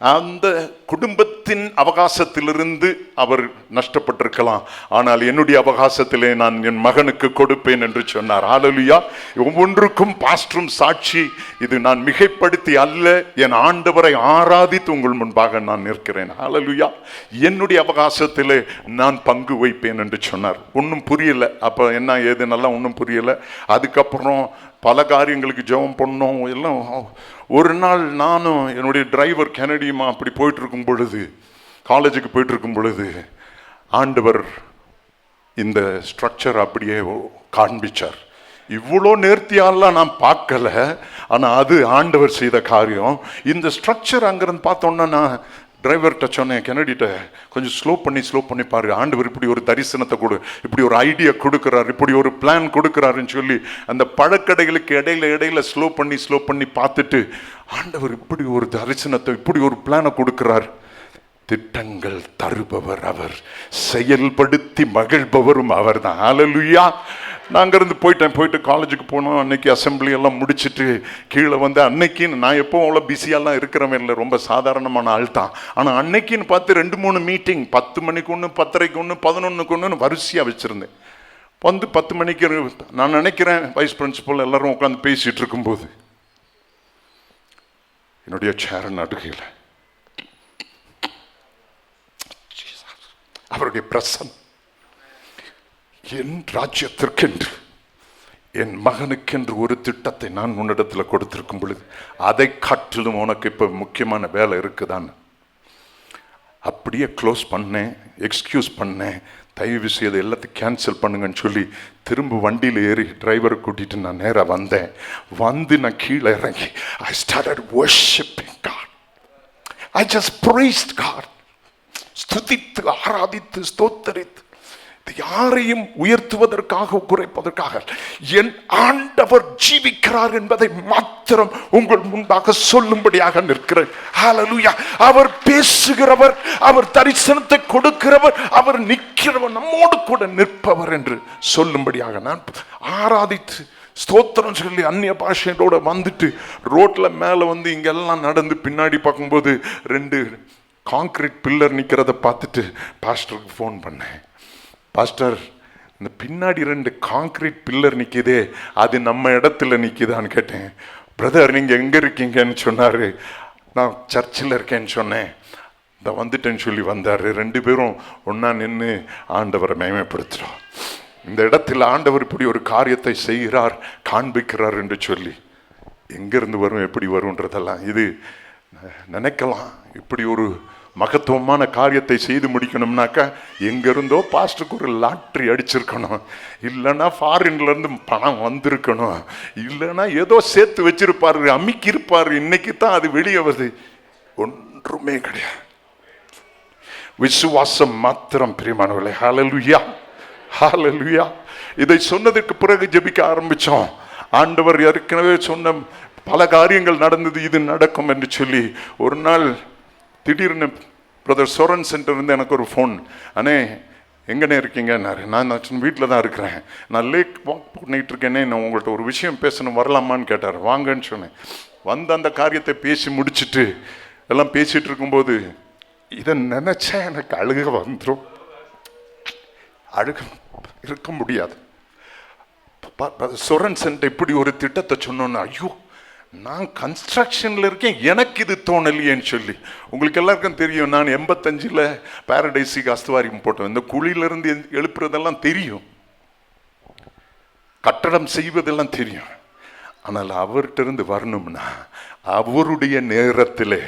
அந்த குடும்பத்தின் அவகாசத்திலிருந்து அவர் நஷ்டப்பட்டிருக்கலாம், ஆனால் என்னுடைய அவகாசத்திலே நான் என் மகனுக்கு கொடுப்பேன் என்று சொன்னார். ஹல்லேலூயா. ஒவ்வொன்றுக்கும் பாஸ்டரும் சாட்சி. இது நான் மிகைப்படுத்தி அல்ல, என் ஆண்டவரை ஆராதித்து உங்கள் முன்பாக நான் நிற்கிறேன். ஹல்லேலூயா. என்னுடைய அவகாசத்திலே நான் பங்கு வைப்பேன் என்று சொன்னார். ஒன்றும் புரியல, அப்போ என்ன ஏது நல்லா ஒன்றும் புரியல. அதுக்கப்புறம் பல காரியங்களுக்கு ஜெபம் பண்ணோம் எல்லாம். ஒரு நாள் நானும் என்னுடைய டிரைவர் கெனடியுமா அப்படி போயிட்டு இருக்கும் பொழுது, காலேஜுக்கு போயிட்டு இருக்கும் பொழுது ஆண்டவர் இந்த ஸ்ட்ரக்சர் அப்படியே காண்பிச்சார். இவ்வளோ நேர்த்தியாலாம் நான் பார்க்கல, ஆனால் அது ஆண்டவர் செய்த காரியம். இந்த ஸ்ட்ரக்சர் அங்கிருந்து பார்த்தோன்னா நான் டிரைவர்கிட்ட சொன்னேன், கென்னடிட்ட கொஞ்சம் ஸ்லோ பண்ணி பாரு, ஆண்டவர் இப்படி ஒரு தரிசனத்தை கொடு, இப்படி ஒரு ஐடியா கொடுக்குறாரு, இப்படி ஒரு பிளான் கொடுக்குறாருன்னு சொல்லி அந்த பழக்கடைகளுக்கு இடையில ஸ்லோ பண்ணி பார்த்துட்டு, ஆண்டவர் இப்படி ஒரு தரிசனத்தை, இப்படி ஒரு பிளானை கொடுக்குறார். திட்டங்கள் தருபவர் அவர், செயல்படுத்தி மகிழ்பவரும் அவர் தான். ஹல்லேலூயா. நான் இருந்து போயிட்டு காலேஜுக்கு போனோம். அன்னைக்கு அசம்பிளி எல்லாம் முடிச்சுட்டு கீழே வந்து, அன்னைக்கு நான் எப்போ அவ்வளோ பிஸியெல்லாம் இருக்கிறவன் இல்லை, ரொம்ப சாதாரணமான ஆள் தான். ஆனால் அன்னைக்குன்னு பார்த்து 2-3 மீட்டிங், 10 மணிக்கு ஒன்று, 10:30க்கு ஒன்று, 11க்கு ஒன்று வரிசையாக வச்சுருந்தேன். வந்து 10 மணிக்கு நான் நினைக்கிறேன் வைஸ் பிரின்சிபல் எல்லாரும் உட்காந்து பேசிகிட்டு இருக்கும்போது என்னுடைய சேர நடுகையில் அவருடைய பிரசன்னம், என் ராஜ்யத்திற்கென்று, என் மகனுக்கென்று ஒரு திட்டத்தை நான் உன்னிடத்தில் கொடுத்திருக்கும் பொழுது அதை காட்டிலும் உனக்கு இப்போ முக்கியமான வேலை இருக்குதான்னு அப்படியே க்ளோஸ் பண்ணேன், எக்ஸ்கியூஸ் பண்ணேன், தயவு செய்து எல்லாத்தையும் கேன்சல் பண்ணுங்கன்னு சொல்லி திரும்ப வண்டியில் ஏறி டிரைவரை கூட்டிட்டு நான் நேராக வந்தேன். நான் கீழே இறங்கி I started worshiping God. I just praised God. ஸ்துதித்து, ஆராதித்து, ஸ்தோத்தரித்து, யாரையும் உயர்த்துவதற்காக குறைப்பதற்காக, என் ஆண்டவர் ஜீவிக்கிறார் என்பதை மாத்திரம் உங்கள் முன்பாக சொல்லும்படியாக நிற்கிறேன். ஹல்லேலூயா. அவர் பேசுகிறவர், அவர் தரிசனத்தை கொடுக்கிறவர், அவர் நிற்கிறவர், நம்மோடு கூட நிற்பவர் என்று சொல்லும்படியாக நான் ஆராதித்து ஸ்தோத்திரம் சொல்லி அந்நிய பாஷையோட வந்துட்டு ரோட்ல மேல வந்து இங்கெல்லாம் நடந்து பின்னாடி பார்க்கும்போது 2 கான்கிரீட் பில்லர் நிற்கிறத பார்த்துட்டு பாஸ்டருக்கு ஃபோன் பண்ணேன். பாஸ்டர், இந்த பின்னாடி 2 கான்கிரீட் பில்லர் நிற்கிதே, அது நம்ம இடத்துல நிற்கிதான்னு கேட்டேன். பிரதர், நீங்கள் எங்கே இருக்கீங்கன்னு சொன்னார். நான் சர்ச்சில் இருக்கேன்னு சொன்னேன். இந்த வந்துட்டேன்னு சொல்லி வந்தார். 2 பேரும் ஒன்றா நின்று ஆண்டவரை மேன்மைப்படுத்துகிறோம். இந்த இடத்துல ஆண்டவர் இப்படி ஒரு காரியத்தை செய்கிறார், காண்பிக்கிறார் என்று சொல்லி எங்கேருந்து வரும், எப்படி வரும்ன்றதெல்லாம் இது நினைக்கலாம். இப்படி ஒரு மகத்துவமான காரியத்தை செய்து முடிக்கணும்னாக்கா எங்கிருந்தோ பாஸ்டருக்கு ஒரு லாட்ரி அடிச்சிருக்கணும், இல்லைன்னா ஃபாரின்லேருந்து பணம் வந்திருக்கணும், இல்லைன்னா ஏதோ சேர்த்து வச்சிருப்பாரு, அமுக்கி இருப்பாரு. இன்னைக்கு தான் அது வெளியே வருது. ஒன்றுமே கிடையாது, விசுவாசம் மாத்திரம். பிரியமானவர்களே, ஹல்லேலூயா, ஹல்லேலூயா. இதை சொன்னதுக்கு பிறகு ஜெபிக்க ஆரம்பித்தோம். ஆண்டவர் ஏற்கனவே சொன்ன பல காரியங்கள் நடந்தது, இது நடக்கும் என்று சொல்லி. ஒரு நாள் திடீர்னு பிரதர் சோரன் சென்டர்லேருந்து எனக்கு ஒரு ஃபோன், அண்ணே எங்கன்னே இருக்கீங்கன்னாரு. நான் வீட்டில் தான் இருக்கிறேன், நான் லேக் வாக் பண்ணிகிட்டு இருக்கேனே, நான் உங்கள்கிட்ட ஒரு விஷயம் பேசணும், வரலாமான்னு கேட்டார். வாங்கன்னு சொன்னேன். வந்து அந்த காரியத்தை பேசி முடிச்சுட்டு எல்லாம் பேசிகிட்டு இருக்கும்போது இதை நினச்சா எனக்கு அழுக வந்துடும். அழுக இருக்க முடியாது. சோரன் சென்டர் இப்படி ஒரு திட்டத்தை சொன்னோன்னு, ஐயோ நான் கன்ஸ்ட்ரக்ஷனில் இருக்கேன், எனக்கு இது தோணலையேன்னு சொல்லி. உங்களுக்கு எல்லாருக்கும் தெரியும், நான் 85ல் பாரடைஸுக்கு அஸ்துவாரியம் போட்டேன். இந்த குழியிலிருந்து எழுப்புறதெல்லாம் தெரியும், கட்டடம் செய்வதெல்லாம் தெரியும். ஆனால் அவர்கிட்ட இருந்து வரணும்னா அவருடைய நேரத்தில்,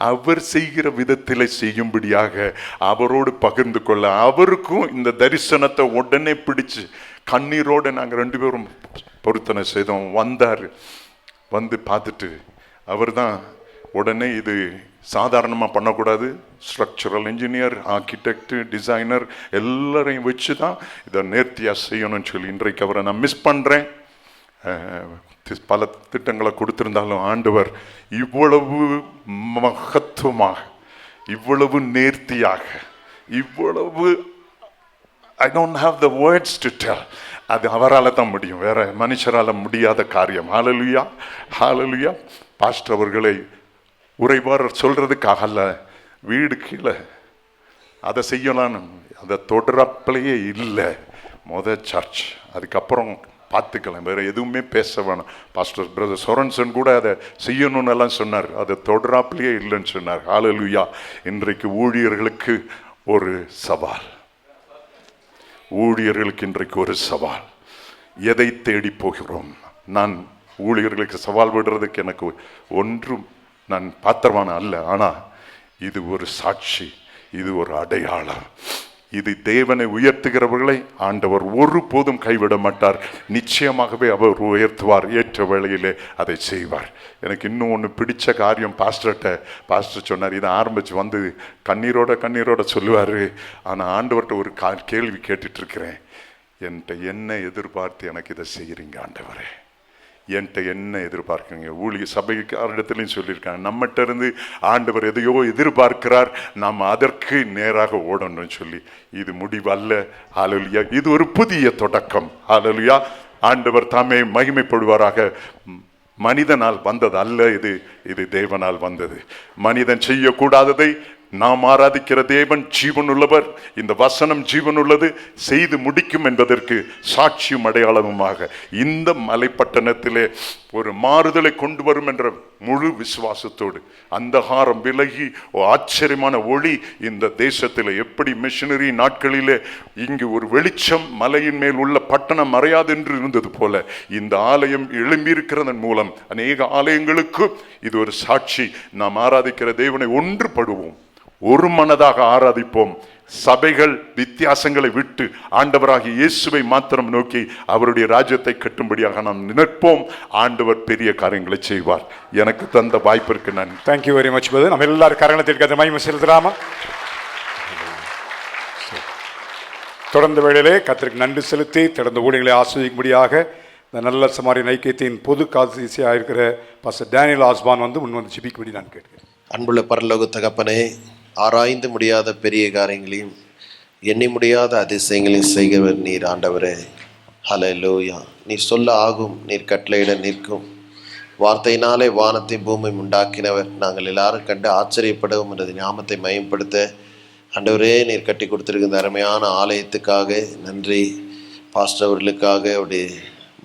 அவர் செய்கிற விதத்தில் செய்யும்படியாக அவரோடு பகிர்ந்து கொள்ள, அவருக்கும் இந்த தரிசனத்தை உடனே பிடிச்சு கண்ணீரோடு நாங்கள் 2 பேரும் பொருத்தனை செய்தோம். வந்தார், வந்து பார்த்துட்டு அவர் தான் உடனே இது சாதாரணமாக பண்ணக்கூடாது, ஸ்ட்ரக்சரல் இன்ஜினியர், ஆர்கிடெக்ட், டிசைனர் எல்லாரையும் வச்சு தான் இதை நேர்த்தியாக செய்யணும்னு சொல்லி. இன்றைக்கு அவரை நான் மிஸ் பண்ணுறேன். பல திட்டங்களை கொடுத்திருந்தாலும் ஆண்டவர் இவ்வளவு மகத்துவமாக, இவ்வளவு நேர்த்தியாக, இவ்வளவு I don't have the words to tell. அது அவரால் தான் முடியும், வேற மனுஷரால் முடியாத காரியம். ஹல்லேலூயா, ஹல்லேலூயா. பாஸ்டர் அவர்களை உரைவார் சொல்றதுக்காக அல்ல, வீடு கீழே அதை செய்யலான்னு அதை தொடரப்பிலேயே இல்லை. சர்ச், அதுக்கப்புறம் பார்த்துக்கலாம், வேற எதுவுமே பேச வேணாம். பாஸ்டர் பிரதர் சொரன்சன் கூட அதை செய்யணும்னு எல்லாம் சொன்னார், அதை தொடராப்பிலேயே இல்லைன்னு சொன்னார். ஹல்லேலூயா. இன்றைக்கு ஊழியர்களுக்கு ஒரு சவால், ஊழியர்களுக்கு இன்றைக்கு ஒரு சவால். எதை தேடி போகிறோம்? நான் ஊழியர்களுக்கு சவால் விடுறதுக்கு எனக்கு ஒன்றும் நான் பாத்திரமான அல்ல. ஆனால் இது ஒரு சாட்சி, இது ஒரு அடையாளம். இது தேவனை உயர்த்துகிறவர்களை ஆண்டவர் ஒருபோதும் கைவிட மாட்டார். நிச்சயமாகவே அவர் உயர்த்துவார். ஏற்ற வேளையிலே அதை செய்வார். எனக்கு இன்னும் ஒன்று பிடிச்ச காரியம், பாஸ்டர் சொன்னார். இதை ஆரம்பித்து வந்து கண்ணீரோட சொல்லுவார். ஆனால் ஆண்டவர்கிட்ட ஒரு கேள்வி கேட்டுட்டு இருக்கிறேன். என்கிட்ட என்ன எதிர்பார்த்து எனக்கு இதை செய்கிறீங்க ஆண்டவரே? என்கிட்ட என்ன எதிர்பார்க்குறீங்க? ஊழிய சபைக்காரிடத்துலையும் சொல்லியிருக்காங்க, நம்மகிட்ட இருந்து ஆண்டவர் எதையோ எதிர்பார்க்கிறார், நாம் அதற்கு நேராக ஓடணும்னு சொல்லி. இது முடிவல்ல. ஹல்லேலூயா. இது ஒரு புதிய தொடக்கம். ஹல்லேலூயா. ஆண்டவர் தாமே மகிமைப்படுவாராக. மனிதனால் வந்தது அல்ல, இது தேவனால் வந்தது. மனிதன் செய்யக்கூடாததை நாம் ஆராதிக்கிற தேவன் ஜீவனுள்ளவர். இந்த வசனம் ஜீவனுள்ளது, செய்து முடிக்கும் என்பதற்கு சாட்சியும் அடையாளமுமாக இந்த மலைப்பட்டணத்திலே ஒரு மாறுதலை கொண்டு வரும் என்ற முழு விசுவாசத்தோடு அந்தகாரம் விலகி ஆச்சரியமான ஒளி இந்த தேசத்தில் எப்படி மிஷனரி நாட்களிலே இங்கு ஒரு வெளிச்சம் மலையின் மேல் உள்ள பட்டணம் மறையாது என்று இருந்தது போல இந்த ஆலயம் எழும்பியிருக்கிறதன் மூலம் அநேக ஆலயங்களுக்கு இது ஒரு சாட்சி. நாம் ஆராதிக்கிற தேவனை ஒன்றுபடுவோம், ஒரு மனதாக ஆராதிப்போம். சபைகள் வித்தியாசங்களை விட்டு ஆண்டவராகிய இயேசுவை மாத்திரம் நோக்கி அவருடைய ராஜ்யத்தை கட்டும்படியாக நாம் நிற்போம். ஆண்டவர் பெரிய காரியங்களை செய்வார். எனக்கு தந்த வாய்ப்பிற்கு நன்றி. Thank you very much brother. நம்ம எல்லாரும் கரணத்திற்கு மகிமை செலுத்தலாமா? தொடர்ந்த வேளையிலே கர்த்தருக்கு நன்றி செலுத்தி தொடர்ந்து ஊழியர்களை ஆஸ்வதிக்கும்படியாக இந்த நல்ல சமாரியன் ஐக்கியத்தின் பொது காசியாக இருக்கிற பாஸ்டர் டேனியல் ஆஸ்பான் முன் ஜெபிக்கும்படி நான் கேட்கிறேன். அன்புள்ள பரலோக தகப்பனே, ஆராய்ந்து முடியாத பெரிய காரியங்களையும் எண்ணி முடியாத அதிசயங்களையும் செய்கிறவர் நீர் ஆண்டவரே. ஹல்லேலூயா. நீர் சொல்ல ஆகும், நீர் கட்டளையிட நிற்கும். வார்த்தையினாலே வானத்தையும் பூமியும் உண்டாக்கினவர். நாங்கள் எல்லாரும் கண்டு ஆச்சரியப்படவும் எனது ஞாபகத்தை மயப்படுத்த ஆண்டவரே நீர் கட்டி கொடுத்திருக்கிற அருமையான ஆலயத்துக்காக நன்றி. பாஸ்டர் அவர்களுக்காக, அவருடைய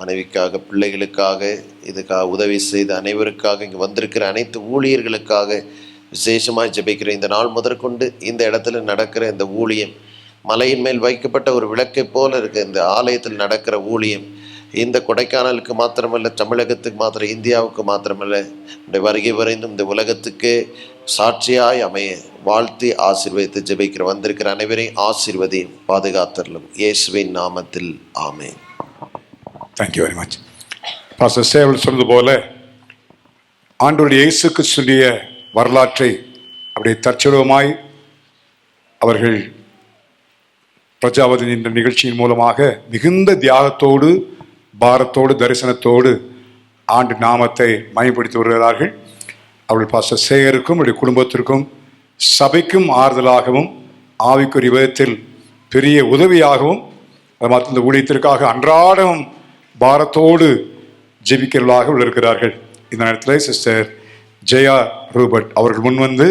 மனைவிக்காக, பிள்ளைகளுக்காக, இதுக்காக உதவி செய்த அனைவருக்காக, இங்கே வந்திருக்கிற அனைத்து ஊழியர்களுக்காக விசேஷமாக ஜெபிக்கிறேன். இந்த நாள் முதற்கொண்டு இந்த இடத்துல நடக்கிற இந்த ஊழியம் மலையின் மேல் வைக்கப்பட்ட ஒரு விளக்கை போல இருக்க இந்த ஆலயத்தில் நடக்கிற ஊழியம் இந்த கொடைக்கானலுக்கு மாத்திரமல்ல, தமிழகத்துக்கு மாத்திரம், இந்தியாவுக்கு மாத்திரமல்ல, இந்த வருகை வரைந்தும் இந்த உலகத்துக்கு சாட்சியாய் அமைய வாழ்த்தி ஆசீர்வதித்து ஜெபிக்கிற வந்திருக்கிற அனைவரையும் ஆசீர்வதியும் பாதுகாத்தரலும் இயேசுவின் நாமத்தில் ஆமென். Thank you very much. பாஸ்டர் சேவல் சொன்னது போல ஆண்டவருடைய இயேசுக்கு சொல்லிய வரலாற்றை அப்படியே தற்செயலாய் அவர்கள் பிரஜாபதி என்ற நிகழ்ச்சியின் மூலமாக மிகுந்த தியாகத்தோடு, பாரத்தோடு, தரிசனத்தோடு ஆண்டு நாமத்தை மயப்படுத்தி வருகிறார்கள். அவர்கள் பாஸ்டர் சேகருக்கும் அவருடைய குடும்பத்திற்கும் சபைக்கும் ஆறுதலாகவும் ஆவிக்குரிய விதத்தில் பெரிய உதவியாகவும் இந்த ஊழியத்திற்காக அன்றாடம் பாரத்தோடு ஜெபிக்கிறவர்களாக இருக்கிறார்கள். இந்த நேரத்தில் சிஸ்டர் ஜெயா ரூபர்ட் அவர்கள் முன்வந்து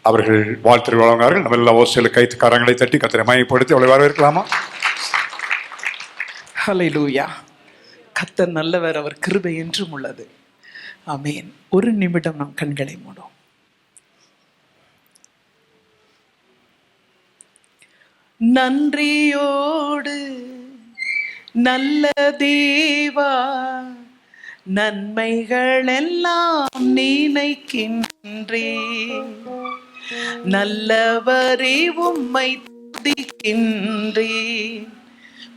அவர்கள் வாழ்த்து வழங்குவார்கள். நம்ம எல்லா ஓசையில் கைத்து கரங்களை தட்டி கர்த்தரை மகிமைப்படுத்தி அவளை வரவேற்கலாமா? ஹல்லேலூயா. கர்த்தர் நல்லவர், அவர் கிருபை என்றும் உள்ளது. ஆமென். ஒரு நிமிடம் நம் கண்களை மூடும். நன்றியோடு நல்ல தேவா, நன்மைகள் எல்லாம் நினைக்கின்றேன், நல்லவரே உம்மை துதிக்கின்றேன்,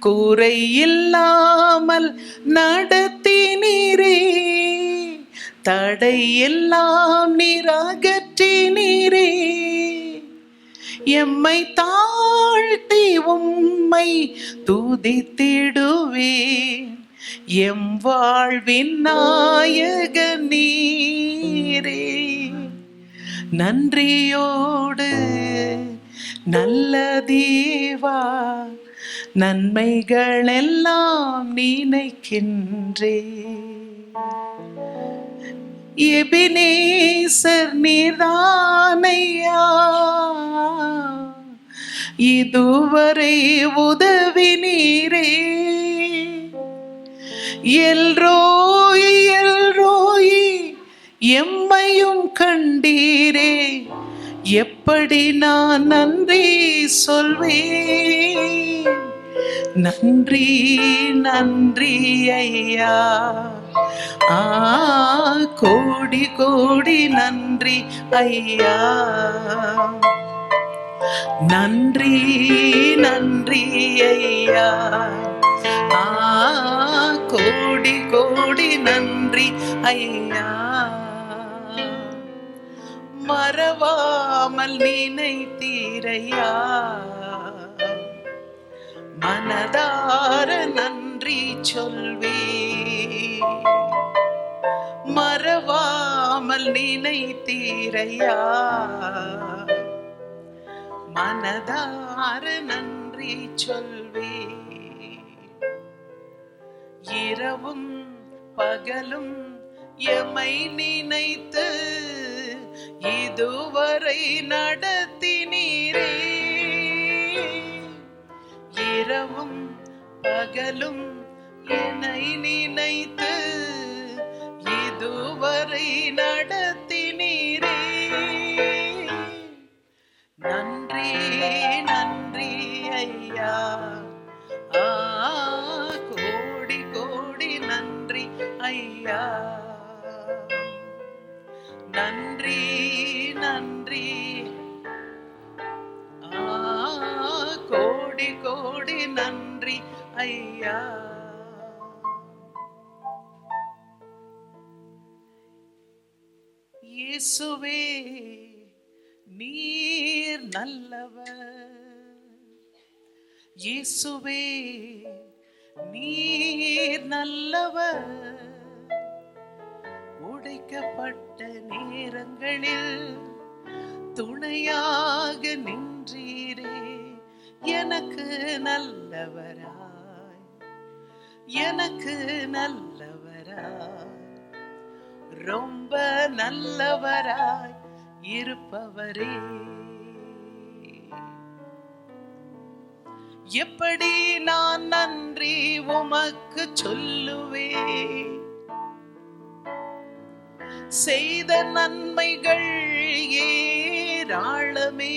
கூரை இல்லாமல் நடத்தினீரே, தடை எல்லாம் நீரகற்றினீரே, எம்மை தாழ்த்தி உம்மை துதித்திடுவேன், எம் வாழ்வின் நாயக நீரே. நன்றியோடு நல்ல தேவா, நன்மைகள் எல்லாம் நினைக்கின்றேன். எபினேசர் நீர்தானையா, இதுவரை உதவி நீரே, எல்ரோயி எல்ரோயி எம்மையும் கண்டீரே, எப்படி நான் நன்றி சொல்வேன், நன்றி நன்றி ஐயா, கோடி கோடி நன்றி ஐயா. நன்றி நன்றி ஐயா, கோடி கோடி நன்றி ஐயா. மறவாமல் நினைத்தீரையா, மனதார நன்றி சொல்வே. மறவாமல் நினைத்தீரையா, மனதார நன்றி சொல்வே. இரவும் பகலும் எமை நினைத்து இதுவரை நடத்தினீரே. இரவும் பகலும் என்னை நினைத்து இதுவரை நடத்தினீரே. நன்றி நன்றி ஐயா, கோடி கோடி நன்றி ஐயா. நன்றி நன்றி, கோடி கோடி நன்றி ஐயா. இயேசுவே நீர் நல்லவர், இயேசுவே நீர் நல்லவர். உடைக்கப்பட்ட நேரங்களில் துணையாக நின்றீரே. எனக்கு நல்லவராய், எனக்கு நல்லவராய், ரொம்ப நல்லவராய் இருப்பவரே. எப்படி நான் நன்றி உமக்கு சொல்லுவேன்? செய்த நன்மைகள் ஏராளமே.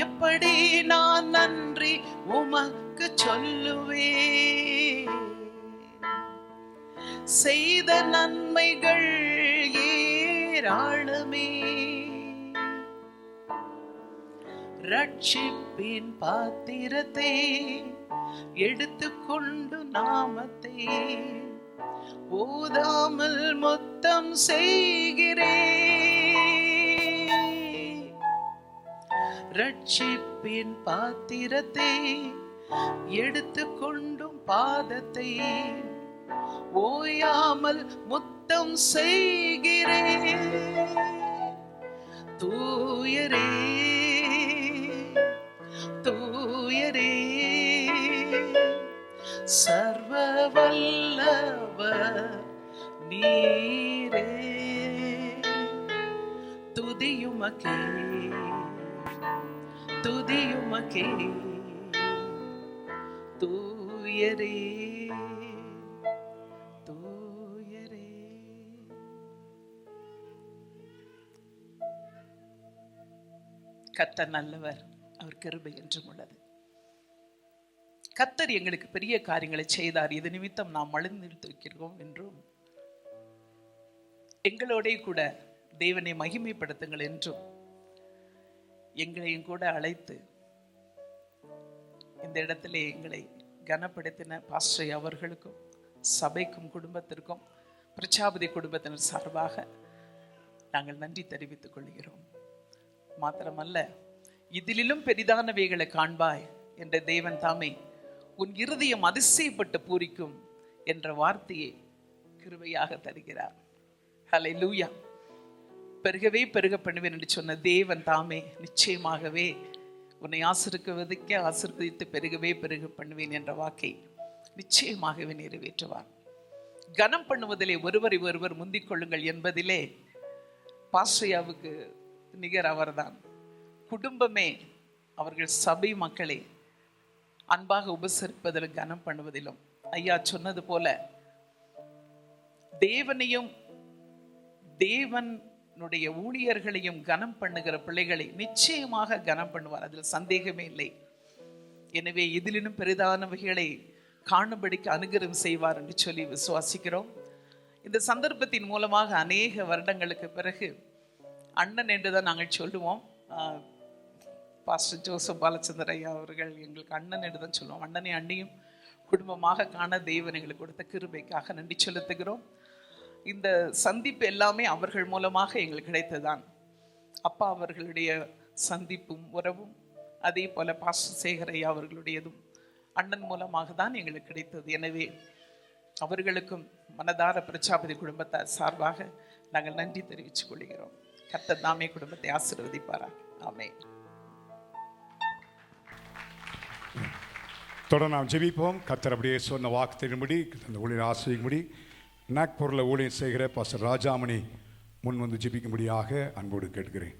எப்படி நான் நன்றி உமக்கு சொல்லுவேன்? செய்த நன்மைகள் ஏராளமே. ரட்சிப்பின் பாத்திரத்தை எடுத்துக்கொண்டு நாமத்தை ஓதாமல் மொத்தம் செய்கிறேன். ரட்சிப்பின் பாத்திரத்தை எடுத்துக்கொண்டும் பாதத்தை ஓயாமல் முத்தம் செய்கிறேன். தூயரே தூயரே, சர்வ வல்லவர் நீரே. துதியுமக்கே துதியுமக்கே, தூயரே தூயரே. கர்த்தர் நல்லவர், அவர் கிருபை என்றும் உள்ளது. கர்த்தர் எங்களுக்கு பெரிய காரியங்களை செய்தார், இது நிமித்தம் நாம் மகிழ்ந்திருக்கிறோம் என்றும், எங்களோட கூட தேவனை மகிமைப்படுத்துங்கள் என்றும் எங்களையும் கூட அழைத்து இந்த இடத்திலே எங்களை கனப்படுத்தின பாஸ்டர் அவர்களுக்கும் சபைக்கும் குடும்பத்திற்கும் பிரஜாபதி குடும்பத்தினர் சார்பாக நாங்கள் நன்றி தெரிவித்துக் கொள்கிறோம். மாத்திரமல்ல, இதிலும் பெரிதானவைகளை காண்பாய் என்ற தேவன் தாமே உன் இருதயம் அதிசயப்பட்டு பூரிக்கும் என்ற வார்த்தையை கிருபையாக தருகிறார். ஹல்லேலூயா. பெருகவே பெருக பண்ணுவேன் என்று சொன்ன தேவன் தாமே நிச்சயமாகவே உன்னை ஆசீர்வதித்து பெருகவே பெருக பண்ணுவேன் என்ற வாக்கை நிச்சயமாகவே நிறைவேற்றுவார். கனம் பண்ணுவதிலே ஒருவரை ஒருவர் முந்திக் கொள்ளுங்கள் என்பதிலே பாஸ்ரியாவுக்கு நிகர் அவர்தான். குடும்பமே அவர்கள் சபை மக்களை அன்பாக உபசரிப்பதிலும் கனம் பண்ணுவதிலும் ஐயா சொன்னது போல தேவனையும் தேவனுடைய ஊழியர்களையும் கனம் பண்ணுகிற பிள்ளைகளை நிச்சயமாக கனம் பண்ணுவார், அதில் சந்தேகமே இல்லை. எனவே இதிலும் பெரிதானவைகளை காணும்படிக்கு அனுகிரகம் செய்வார் என்று சொல்லி விசுவாசிக்கிறோம். இந்த சந்தர்ப்பத்தின் மூலமாக அநேக வருடங்களுக்கு பிறகு அண்ணன் என்று தான் நாங்கள் சொல்லுவோம். பாஸ்டர் ஜோசப் பாலச்சந்தர் ஐயா அவர்கள் எங்களுக்கு அண்ணன் என்று தான் சொல்லுவோம். அண்ணனை அண்ணியும் குடும்பமாக காண தேவன் எங்களுக்கு கொடுத்த கிருபைக்காக நன்றி செலுத்துகிறோம். இந்த சந்திப்பு எல்லாமே அவர்கள் மூலமாக எங்களுக்கு கிடைத்ததுதான். அப்பா அவர்களுடைய சந்திப்பும் உறவும், அதே போல பாஸ்டர் சேகர் ஐயா அவர்களுடையதும் அண்ணன் மூலமாக தான் எங்களுக்கு கிடைத்தது. எனவே அவர்களுக்கும் மனதார பிரஜாபதி குடும்பத்தார் சார்பாக நாங்கள் நன்றி தெரிவித்துக் கொள்கிறோம். கர்த்தர் தாமே குடும்பத்தை ஆசீர்வதிப்பாராக. ஆமென். தொடர்ந்து நாம் ஜெபிப்போம். கர்த்தர் அப்படியே சொன்ன வாக்குத்தின்படி அந்த ஊழியர் ஆசிரியக்கும்படி நாக்பூரில் ஊழியர் செய்கிற பாஸ்டர் ராஜாமணி முன் வந்து ஜெபிக்கும்படியாக அன்போடு கேட்கிறேன்.